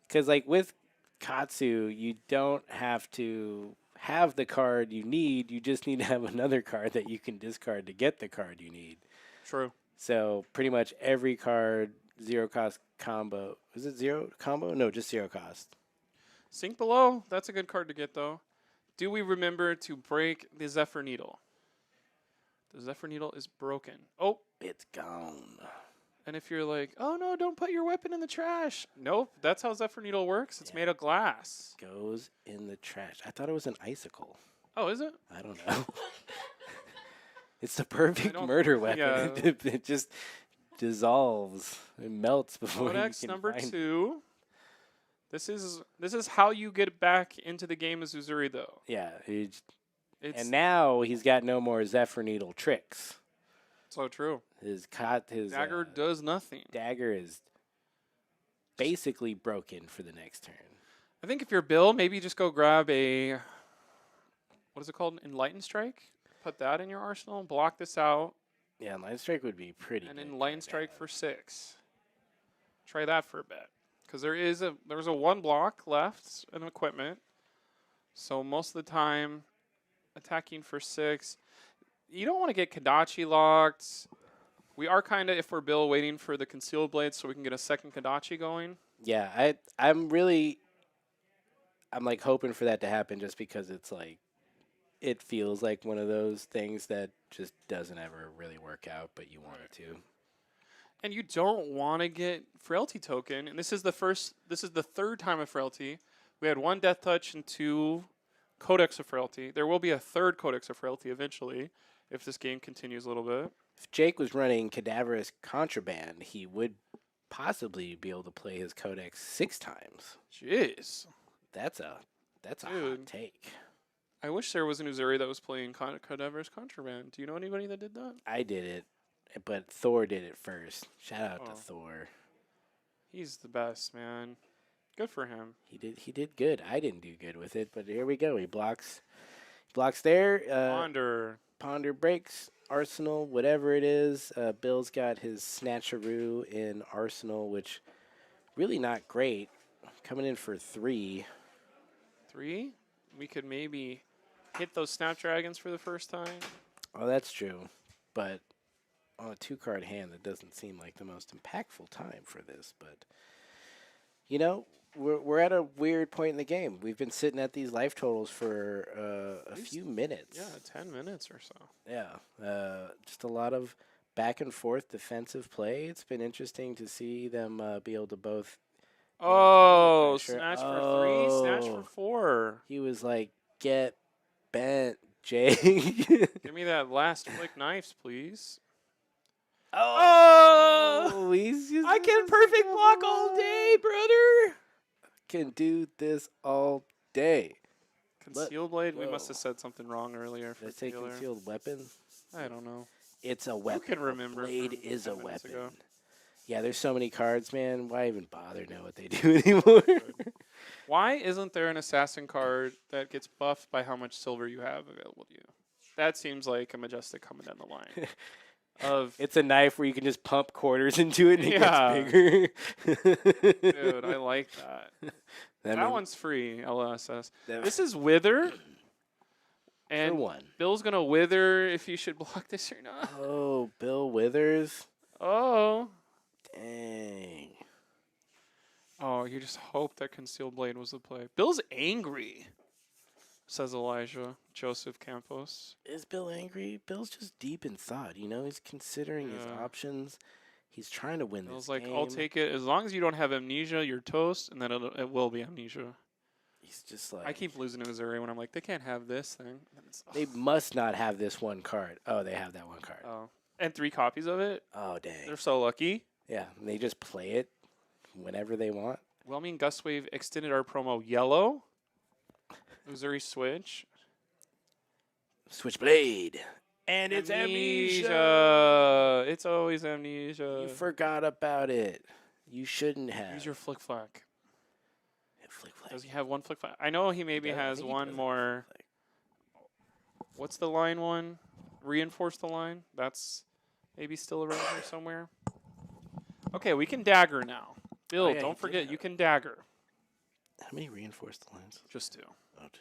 Because like with Katsu, you don't have to have the card you need. You just need to have another card that you can discard to get the card you need. True. So pretty much every card 0 cost combo. Is it 0 combo? No, just 0 cost. Sink Below. That's a good card to get though. Do we remember to break the Zephyr Needle? The Zephyr Needle is broken. Oh, It's gone. and if you're like, oh no, don't put your weapon in the trash. Nope, that's how Zephyr Needle works. It's made of glass. Goes in the trash. I thought it was an icicle. Oh, is it? I don't know. It's the perfect don't- murder weapon. yeah. It just dissolves. It melts before you Codex can number find it. 2. This is how you get back into the game as Uzuri though. Yeah. It's And now he's got no more Zephyr Needle tricks. so true. His Dagger does nothing. dagger is basically broken for the next turn. I think if you're Bill, maybe just go grab a, what is it called? Enlightened Strike? Put that in your arsenal, block this out, Yeah, line strike would be pretty and good. Enlightened Strike for 6. Try that for a bit. Because there's a 1 block left in equipment. So most of the time, attacking for 6. You don't want to get Kadachi locked. We are kind of, if we're Bill, waiting for the Concealed Blade so we can get a second Kadachi going. Yeah, I'm like hoping for that to happen just because it's like it feels like one of those things that just doesn't ever really work out, but you want it to. And you don't want to get Frailty token. And this is the 3rd time of Frailty. We had 1 Death Touch and 2 Codex of Frailty. There will be a 3rd Codex of Frailty eventually if this game continues a little bit. If Jake was running Cadaverous Contraband, he would possibly be able to play his Codex 6 times. Jeez. That's a hot Dude. take. I wish there was an Uzuri that was playing Cadaverous Contraband. Do you know anybody that did that? I did it, but Thor did it first. Shout out to Oh. Thor. He's the best, man. Good for him. He did good. I didn't do good with it, but here we go. He blocks there. Ponder breaks. Arsenal, whatever it is. Bill's got his Snatcheroo in Arsenal, which really not great. Coming in for 3. 3? We could maybe hit those Snapdragons for the first time. Oh, that's true. But on a 2-card hand, that doesn't seem like the most impactful time for this. But, you know, we're at a weird point in the game. We've been sitting at these life totals for a few minutes. Yeah, 10 minutes or so. Yeah. Just a lot of back and forth defensive play. It's been interesting to see them be able to both. Oh, pressure. snatch for 3, snatch for 4. He was like, get bent, Jake. Give me that last flick knives, please. Oh, he's just I can perfect block all day, brother. Can do this all day. Concealed blade? We go. must have said something wrong earlier. Did I say Taylor. concealed weapon? I don't know. It's a weapon. Who can remember? Blade from is a 10 minutes weapon. ago? Yeah, there's so many cards, man. Why even bother know what they do anymore? Why isn't there an assassin card that gets buffed by how much silver you have available to you? That seems like a Majestic coming down the line. It's a knife where you can just pump quarters into it and Yeah. it gets bigger. Dude, I like that. That one's free, LSS. That- This is Wither. for And 1. Bill's going to Wither if you should block this or not. Oh, Bill Withers. Oh. Dang. Oh, you just hope that Concealed Blade was the play. Bill's angry, says Elijah Joseph Campos. Is Bill angry? Bill's just deep in thought. You know, he's considering his Yeah. options. He's trying to win Bill's this like, game. I'll take it. As long as you don't have amnesia, you're toast, and then it will be amnesia. He's just like, I keep losing to Missouri when I'm like, they can't have this thing. And it's, they must not have this one card. Oh, they have that one card. oh. And 3 copies of it. Oh, dang. They're so lucky. Yeah, and they just play it whenever they want. Whelming Gustwave extended our promo yellow. Uzuri switch. Switchblade. And it's amnesia. It's always amnesia. You forgot about it. You shouldn't have. Use your flick flack. Flick flag. Does he have 1 flick flack? I know he maybe does. I has think he one does have more. flick What's the line one? Reinforce the line. That's maybe still around here somewhere. Okay, we can dagger now. Bill, yeah, he don't did forget, have you can dagger. How many reinforced lines? Just 2. Oh, 2.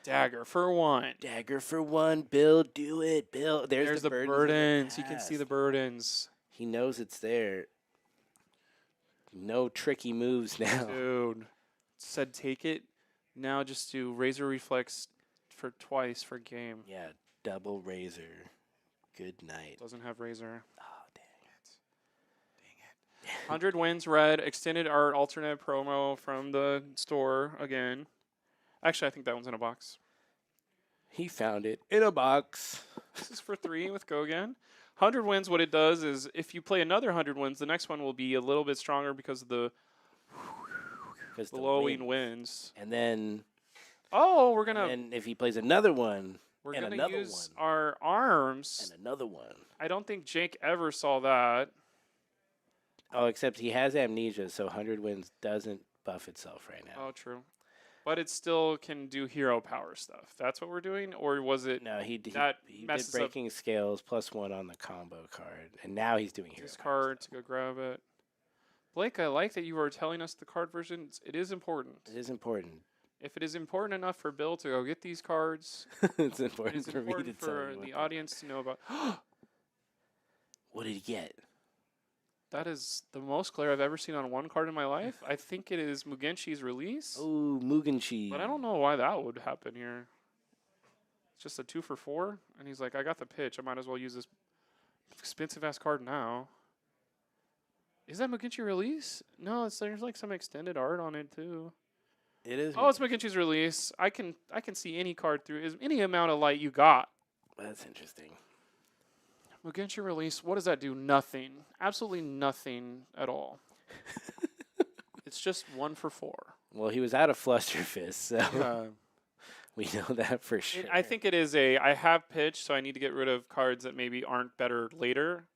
Dagger for 1. Dagger for 1. Bill, do it. Bill, there's the burdens. burdens. You can see the past. burdens. He knows it's there. No tricky moves now. Dude. Said take it. Now just do Razor Reflex for twice for game. Yeah, double razor. Good night. Doesn't have Razor. Oh, dang it. 100 wins red. Extended art alternate promo from the store again. Actually, I think that one's in a box. He found it in a box. This is for 3 with Go again. 100 wins, what it does is if you play another 100 wins, the next one will be a little bit stronger because of the Because the blowing wind. winds. And then, Oh, we're going to and if he plays another one, we're and gonna another use one. our arms. and another one. I don't think Jake ever saw that. Oh, except he has amnesia, so 100 wins doesn't buff itself right now. Oh, true. But it still can do hero power stuff. That's what we're doing, or was it No, he did messes up breaking scales +1 on the combo card, and now he's doing hero this power card to stuff. go grab it? Blake, I like that you are telling us the card versions. It is important. It is important. If it is important enough for Bill to go get these cards, It's it important is for me to important tell for you what the they audience to know about. What did he get? That is the most glare I've ever seen on one card in my life. I think it is Mugenshi's release. Oh, Mugenshi. But I don't know why that would happen here. It's just a 2 for 4. And he's like, I got the pitch. I might as well use this expensive ass card now. Is that Mugenshi release? No, there's like some extended art on it too. It is. Oh, it's Mugenshi's release. I can see any card through any amount of light you got. That's interesting. Mugenshi release, what does that do? Nothing. Absolutely nothing at all. It's just 1 for 4. Well, he was out of Fluster Fist, so Yeah. we know that for sure. I think it is I have pitch, so I need to get rid of cards that maybe aren't better later,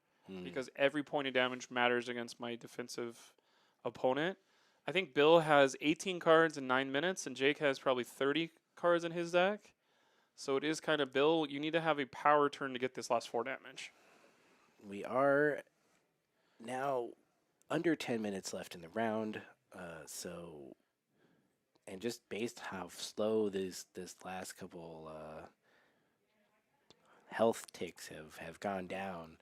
because every point of damage matters against my defensive opponent. I think Bill has 18 cards in 9 minutes, and Jake has probably 30 cards in his deck. So it is kind of, Bill, you need to have a power turn to get this last 4 damage. We are now under 10 minutes left in the round, and just based how slow this last couple health ticks have gone down,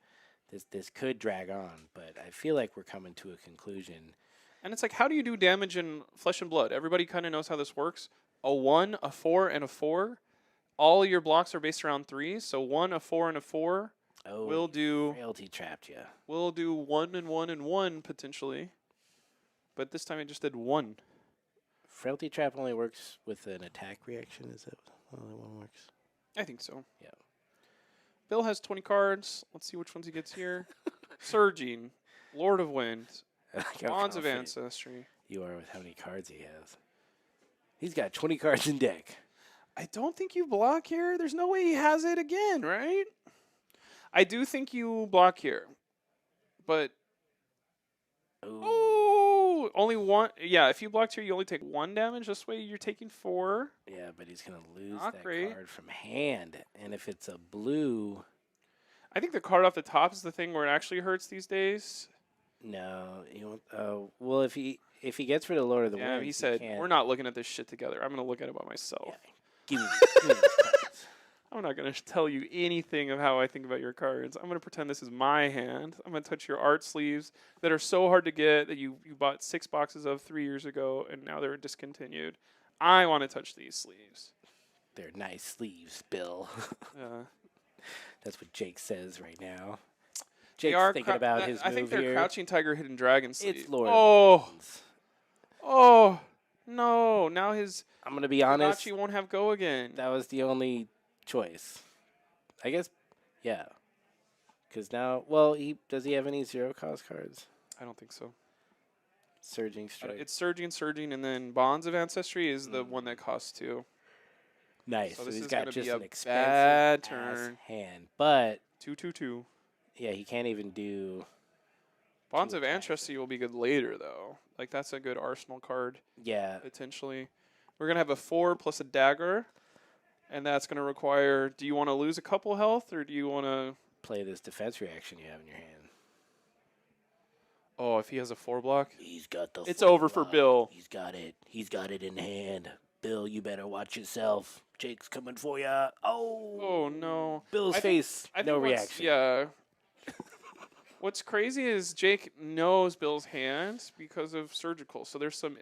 this could drag on, but I feel like we're coming to a conclusion. And it's like, how do you do damage in Flesh and Blood? Everybody kind of knows how this works. A 1, a 4, and a 4. All your blocks are based around 3, so 1, a 4, and a 4 will do. Frailty trapped you. We'll do 1 and 1 and 1 potentially, but this time it just did 1. Frailty trap only works with an attack reaction. Is that how that one works? I think so. Yeah. Bill has 20 cards. Let's see which ones he gets here. Surging, Lord of Wind, I like how Bonds of confident Ancestry. you are with how many cards he has. He's got 20 cards in deck. I don't think you block here. There's no way he has it again, right? I do think you block here. But, oh, only 1. Yeah, if you blocked here, you only take 1 damage. This way you're taking 4. Yeah, but he's going to lose Not that great. card from hand. And if it's a blue, I think the card off the top is the thing where it actually hurts these days. no. You won't, well, if he gets rid of Lord of the Yeah, Winds, he said, can't. we're not looking at this shit together. I'm going to look at it by myself. Yeah, give me these cards. I'm not going to tell you anything of how I think about your cards. I'm going to pretend this is my hand. I'm going to touch your art sleeves that are so hard to get that you bought 6 boxes of 3 years ago, and now they're discontinued. I want to touch these sleeves. They're nice sleeves, Bill. That's what Jake says right now. Jake's thinking about his move I think they're here. Crouching Tiger, Hidden Dragon sleeves. It's Lord. Oh, oh, no. Now his I'm going to be honest. Nachi won't have go again. That was the only choice. I guess, yeah. Because now, well, does he have any 0-cost cards? I don't think so. Surging Strike. It's Surging, and then Bonds of Ancestry is the one that costs 2. Nice. So So this he's is got gonna just be a an expensive bad ass turn. hand. But, 2/2/2. yeah, he can't even do... Bonds Two of attacks. Ancestry will be good later, though. Like, that's a good arsenal card, Yeah. potentially. We're going to have a 4 plus a dagger, and that's going to require... Do you want to lose a couple health, or do you want to... Play this defense reaction you have in your hand. Oh, if he has a 4 block? He's got the... It's over for Bill. He's got it. He's got it in hand. Bill, you better watch yourself. Jake's coming for ya. Oh. Oh, no. Bill's I think- face, I think no what's- reaction. Yeah. What's crazy is Jake knows Bill's hand because of surgical. So there's some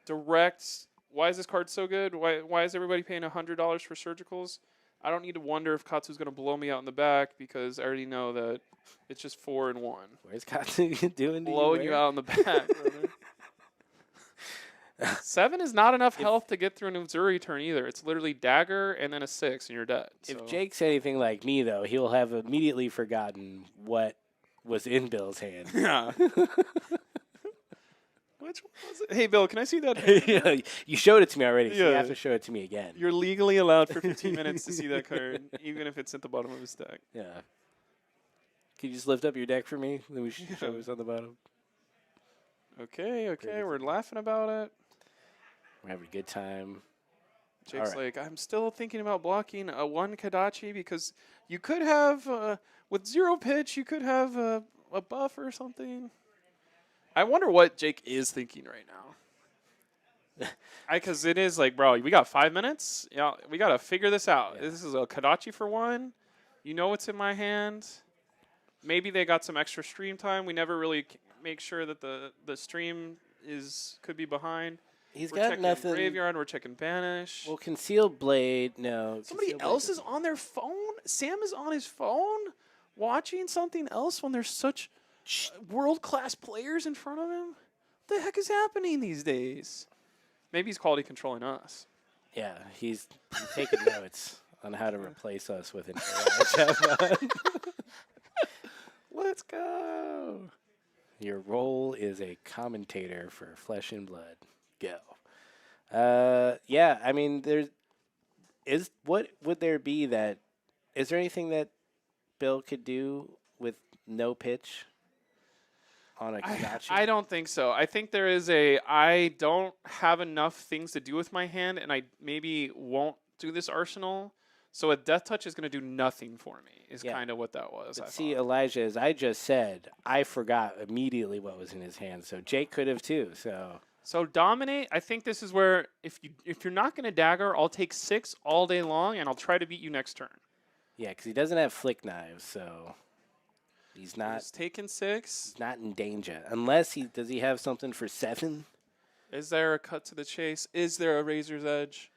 direct. Why is this card so good? Why is everybody paying $100 for surgicals? I don't need to wonder if Katsu's going to blow me out in the back because I already know that it's just 4 and 1. Where's Katsu doing to Blowing you out in the back, brother. 7 is not enough health to get through an Uzuri turn either. It's literally dagger and then a 6 and you're dead. If So. Jake's anything like me, though, he'll have immediately forgotten what was in Bill's hand. Yeah. Which one was it? Hey, Bill, can I see that? Yeah, you showed it to me already, so you Yeah. have to show it to me again. You're legally allowed for 15 minutes to see that card, even if it's at the bottom of his deck. Yeah. Can you just lift up your deck for me? Then we should show what's on the bottom. Okay, Prove it we're to me. laughing about it. We're having a good time. All Jake's right. like, I'm still thinking about blocking a one Kadachi because you could have, with zero pitch, you could have a buff or something. I wonder what Jake is thinking right now. Because it is like, bro, we got 5 minutes. Yeah, we got to figure this out. Yeah. This is a Kadachi for one. You know what's in my hand. Maybe they got some extra stream time. We never really make sure that the stream could be behind. He's We're got checking nothing. Graveyard. We're checking Banish. Well, concealed blade. No, Somebody concealed blade else is doesn't. on their phone. Sam is on his phone watching something else when there's such world-class players in front of him. What the heck is happening these days? Maybe he's quality controlling us. Yeah, he's taking notes on how to replace us with an AI chatbot. Let's go. Your role is a commentator for Flesh and Blood. Go. Yeah. I mean, what would there be that? Is there anything that Bill could do with no pitch on a Kadachi? I don't think so. I think there is I don't have enough things to do with my hand, and I maybe won't do this arsenal. So a death touch is going to do nothing for me. Is Yeah. kind of what that was. But I see, thought. Elijah, as I just said, I forgot immediately what was in his hand. So Jake could have too. So dominate. I think this is where if you're not going to dagger, I'll take 6 all day long, and I'll try to beat you next turn. Yeah, because he doesn't have flick knives, so he's not He's taking 6. he's not in danger unless he have something for 7. Is there a cut to the chase? Is there a razor's edge?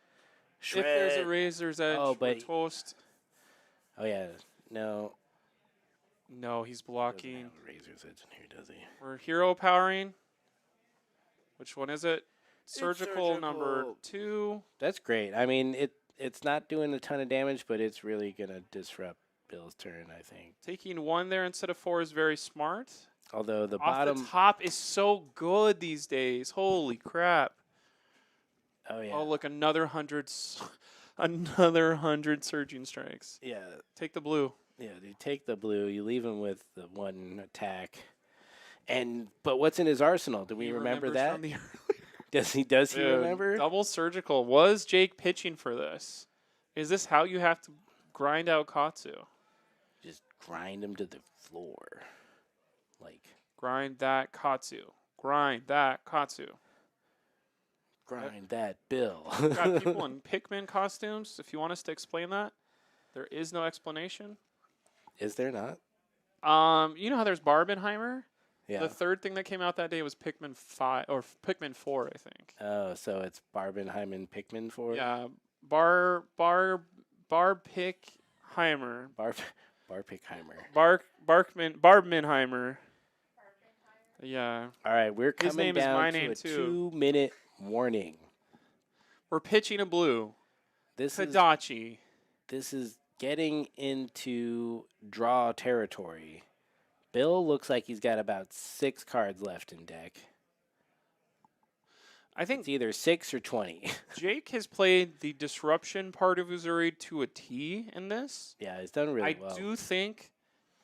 If there's a razor's edge, Oh, we're but toast. oh yeah, no, No, he's doesn't blocking. have a razor's edge in here, does he? We're hero powering. Which one is it? Surgical number surgical. 2. That's great. I mean, it's not doing a ton of damage, but it's really gonna disrupt Bill's turn, I think. Taking 1 there instead of 4 is very smart. Although the Off bottom, the top is so good these days. Holy crap. oh yeah, Oh, look, another 100, another 100 surging strikes. yeah, Take the blue. yeah. You take the blue, you leave him with the 1 attack, but what's in his arsenal? Do we He remember remembers that? from the Does he Dude, remember? double surgical. Was Jake pitching for this? Is this how you have to grind out Katsu? Just grind him to the floor, like Grind that Katsu. Grind that Katsu. grind that Bill. Got people in Pikmin costumes. If you want us to explain that, there is no explanation. Is there not? You know how there's Barbenheimer? Yeah. The third thing that came out that day was Pikmin 5 or Pikmin 4, I think. Oh, so it's Barbenheim and Pikmin for it? Yeah, Pikkheimer. Barpickheimer. Barbmanheimer. Yeah. All right, we're His coming name is down my to name a too. 2-minute warning. We're pitching a blue. This is Kadachi. getting into draw territory. Bill looks like he's got about 6 cards left in deck. I think It's either 6 or 20. Jake has played the disruption part of Uzuri to a T in this. Yeah, he's done really well. I do think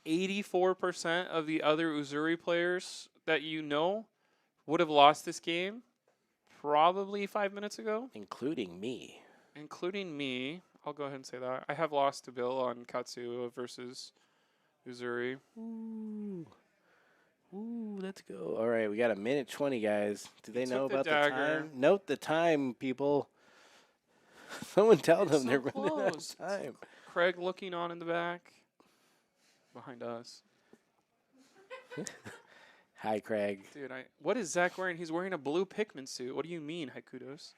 84% of the other Uzuri players that you know would have lost this game probably 5 minutes ago, Including me. including me. I'll go ahead and say that. I have lost to Bill on Katsu versus Uzuri. Ooh. Ooh, let's go. All right, we got 1:20, guys. Do they He know took the about the dagger. time? Note the time, people. Someone tell It's them so they're running out close. of time. Craig looking on in the back. Behind us. Hi, Craig. Dude, what is Zach wearing? He's wearing a blue Pikmin suit. What do you mean, Haikudos?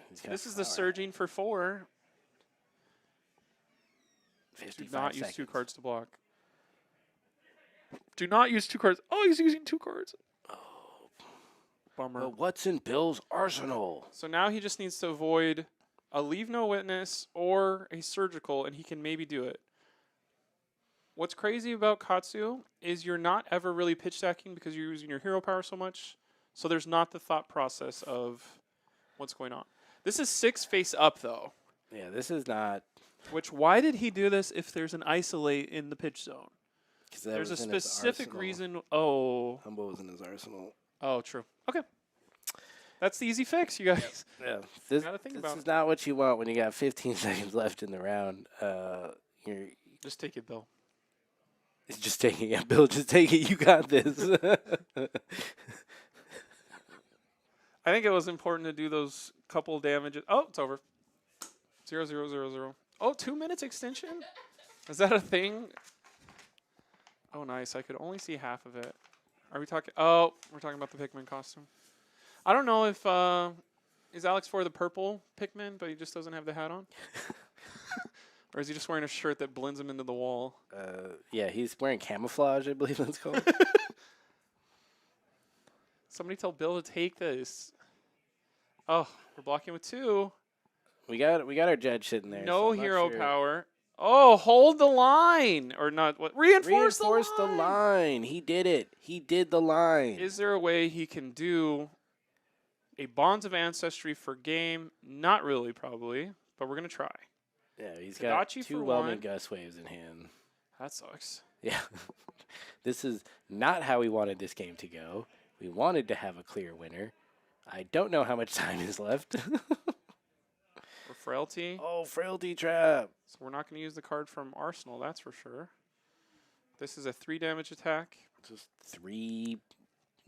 He's got This is the power. surging for 4. 55 Do not use 2 seconds. cards to block. Do not use 2 cards. Oh, he's using 2 cards. Oh, Bummer. but what's in Bill's arsenal? So now he just needs to avoid a leave no witness or a surgical, and he can maybe do it. What's crazy about Katsu is you're not ever really pitch stacking because you're using your hero power so much. So there's not the thought process of what's going on. This is 6 face up, though. Yeah, this is not Which, why did he do this if there's an isolate in the pitch zone? 'Cause that There's a was in his specific arsenal. reason. Oh. Humble was in his arsenal. Oh, true. Okay. That's the easy fix, you guys. Yeah, this Gotta think this about is it. not what you want when you got 15 seconds left in the round. You're Just take it, Bill. it's just taking it, Bill. Just take it. You got this. I think it was important to do those couple damages. Oh, it's over. 0, 0, 0, 0. Oh, 2 minutes extension? Is that a thing? Oh, nice. I could only see half of it. Are we talking? Oh, we're talking about the Pikmin costume. I don't know if is Alex for the purple Pikmin, but he just doesn't have the hat on, or is he just wearing a shirt that blends him into the wall? Yeah, he's wearing camouflage. I believe that's called. Somebody tell Bill to take this. Oh, we're blocking with 2. We got our judge sitting there. No so I'm not hero sure. power. Oh, hold the line or not? What? Reinforce the line. He did it. He did the line. Is there a way he can do a Bonds of Ancestry for game? Not really, probably, but we're gonna try. Yeah, he's got Tadachi 2 for whelming 1. gust waves in hand. That sucks. Yeah, this is not how we wanted this game to go. We wanted to have a clear winner. I don't know how much time is left. For Frailty. Oh, frailty trap. So we're not going to use the card from Arsenal, that's for sure. This is a 3 damage attack. Just 3,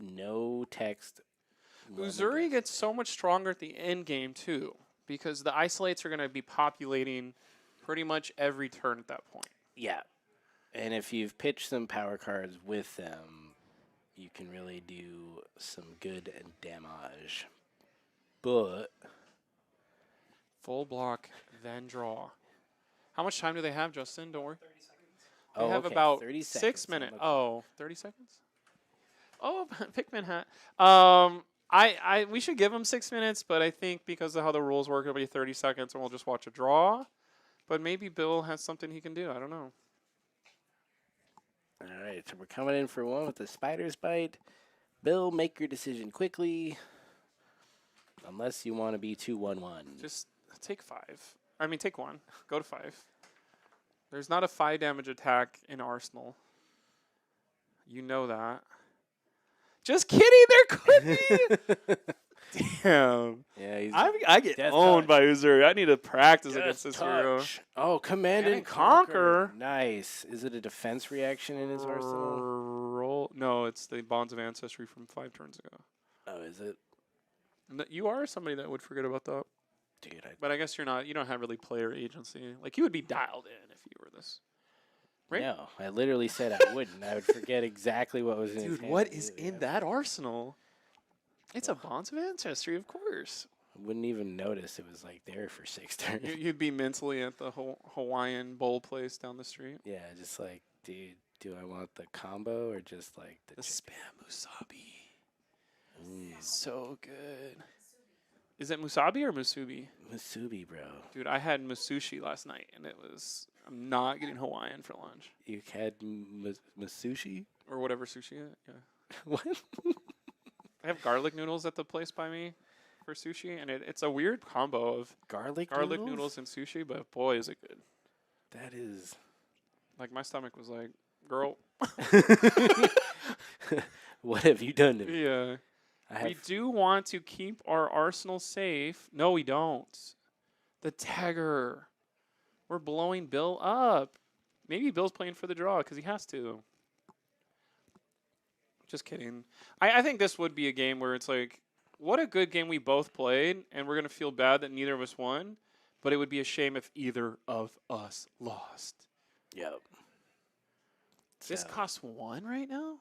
no text. Uzuri gets so much stronger at the end game, too, because the isolates are going to be populating pretty much every turn at that point. Yeah. And if you've pitched some power cards with them, you can really do some good damage. But Full block, then draw. How much time do they have, Justin? Don't worry. 30 seconds. They have okay, about 30 6 seconds. minutes. I'm Oh, 30 seconds? Oh, Pikmin hat. We should give them 6 minutes, but I think because of how the rules work, it'll be 30 seconds, and we'll just watch a draw. But maybe Bill has something he can do. I don't know. All right, so we're coming in for 1 with the spider's bite. Bill, make your decision quickly. Unless you want to be 2-1-1. Just take 5. I mean, take 1. Go to 5. There's not a 5 damage attack in Arsenal. You know that. Just kidding, there could be. Damn. Yeah, he's I get Death owned touch. by Uzuri. I need to practice Death against this hero. touch. Oh, command And and conquer. Nice. Is it a defense reaction in his arsenal? Roll. No, it's the Bonds of Ancestry from 5 turns ago. Oh, is it? You are somebody that would forget about that. Dude, But I guess you're not. You don't have really player agency. Like, you would be dialed in if you were this. Right? No, I literally said I wouldn't. I would forget exactly what was in his Dude, hand what is immediately in that arsenal? It's a Bonds of Ancestry, of course. I wouldn't even notice it was like there for 6 turns. You'd be mentally at the Hawaiian bowl place down the street. Yeah, just like, dude, do I want the combo or just like the The chicken? spam musabi. Ooh, So good. Is it musabi or musubi? Musubi, bro. Dude, I had musushi last night, and it was... I'm not getting Hawaiian for lunch. You had masushi? Or whatever sushi is. Yeah. What? I have garlic noodles at the place by me for sushi, and it's a weird combo of Garlic noodles and sushi, but boy, is it good. That is... Like, my stomach was like, girl. What have you done to me? Yeah. I We have do want to keep our arsenal safe. No, we don't. The Tagger. We're blowing Bill up. Maybe Bill's playing for the draw because he has to. Just kidding. I think this would be a game where it's like, what a good game we both played, and we're going to feel bad that neither of us won, but it would be a shame if either of us lost. Yep. This So, costs 1 right now?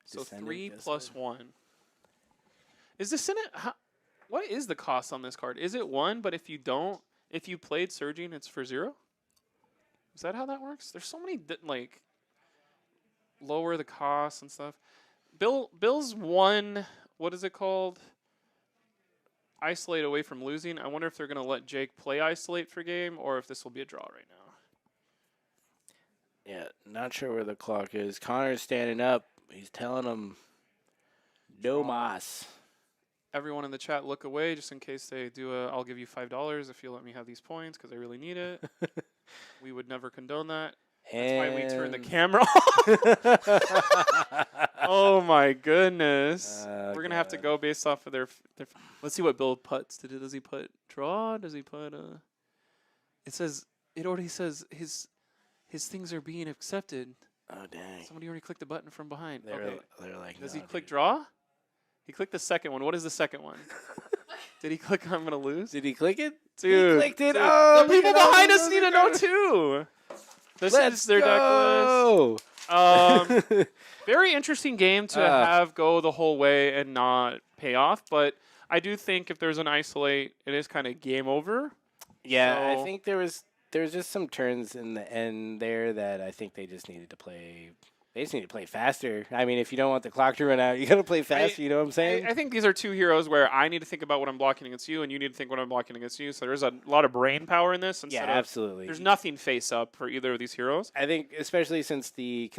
So Descendant 3 this plus way. 1. Is the Senate... What is the cost on this card? Is it 1, but if you played Surging, it's for 0? Is that how that works? There's so many, like, lower the costs and stuff. Bill's 1, what is it called? Isolate away from losing. I wonder if they're going to let Jake play Isolate for game, or if this will be a draw right now. Yeah, not sure where the clock is. Connor's standing up. He's telling him, no mas. Everyone in the chat look away just in case they do I'll give you $5 if you let me have these points because I really need it. We would never condone that. That's why we turned the And camera off. Oh my goodness. Oh, We're gonna have to God. go based off of their. Let's see what Bill puts. Does he put draw? Does he put It says it already says his things are being accepted. Oh, dang. Somebody already clicked the button from behind. Okay. They're like, Does no, he click dude. draw? He clicked the second one. What is the second one? Did he click I'm gonna lose? Did he click it? Dude, He clicked it. dude, Oh, the look people at all behind those us need to other know cards. too. This Let's is their deck list. go. Very interesting game to have go the whole way and not pay off, but I do think if there's an isolate, it is kind of game over. Yeah, I So- think there was just some turns in the end there that I think they just needed to play. They just need to play faster. I mean, if you don't want the clock to run out, you got to play faster. You know what I'm saying? I think these are two heroes where I need to think about what I'm blocking against you, and you need to think what I'm blocking against you. So there's a lot of brain power in this. Yeah, Instead of, absolutely. there's nothing face up for either of these heroes. I think, especially since the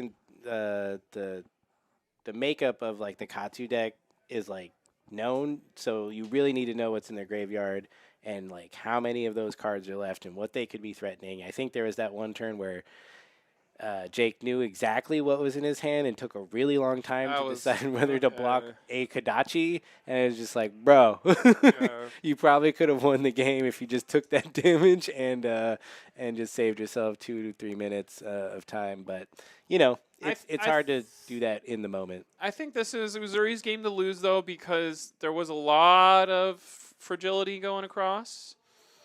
makeup of like the Katsu deck is like known, so you really need to know what's in their graveyard and like how many of those cards are left and what they could be threatening. I think there was that one turn where Jake knew exactly what was in his hand and took a really long time That to was- decide whether to block okay. a Kodachi, and it was just like, bro, Yeah. you probably could have won the game if you just took that damage and just saved yourself 2 to 3 minutes of time. But you know, it's hard to do that in the moment. I think this is Uzuri's game to lose, though, because there was a lot of fragility going across.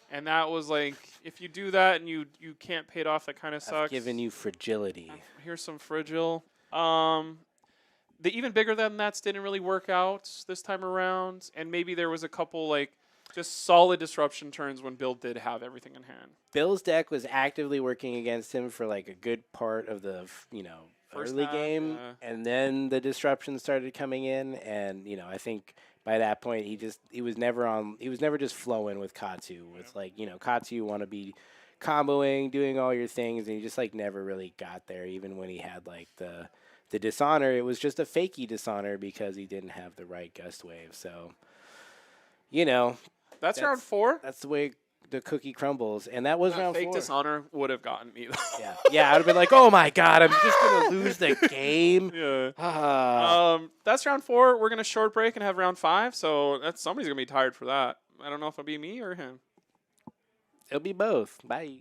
And that was like, if you do that and you can't pay it off, that kind of sucks. I've given you fragility. Here's some fragile. The even bigger than that's didn't really work out this time around. And maybe there was a couple, like, just solid disruption turns when Bill did have everything in hand. Bill's deck was actively working against him for like a good part of the First early half, game, yeah. and then the disruptions started coming in, and I think by that point he was never just flowing with Katsu. It's like Katsu, you want to be comboing, doing all your things, and he just like never really got there. Even when he had like the dishonor, it was just a fakey dishonor because he didn't have the right gust wave. So That's round 4. that's the way the cookie crumbles, and that was round Fake 4. dishonor would have gotten me, though. Yeah, I'd have been like, oh my god, I'm just gonna lose the game. Yeah. Ah. That's round 4. We're gonna short break and have round 5. So somebody's gonna be tired for that. I don't know if it'll be me or him. It'll be both. Bye.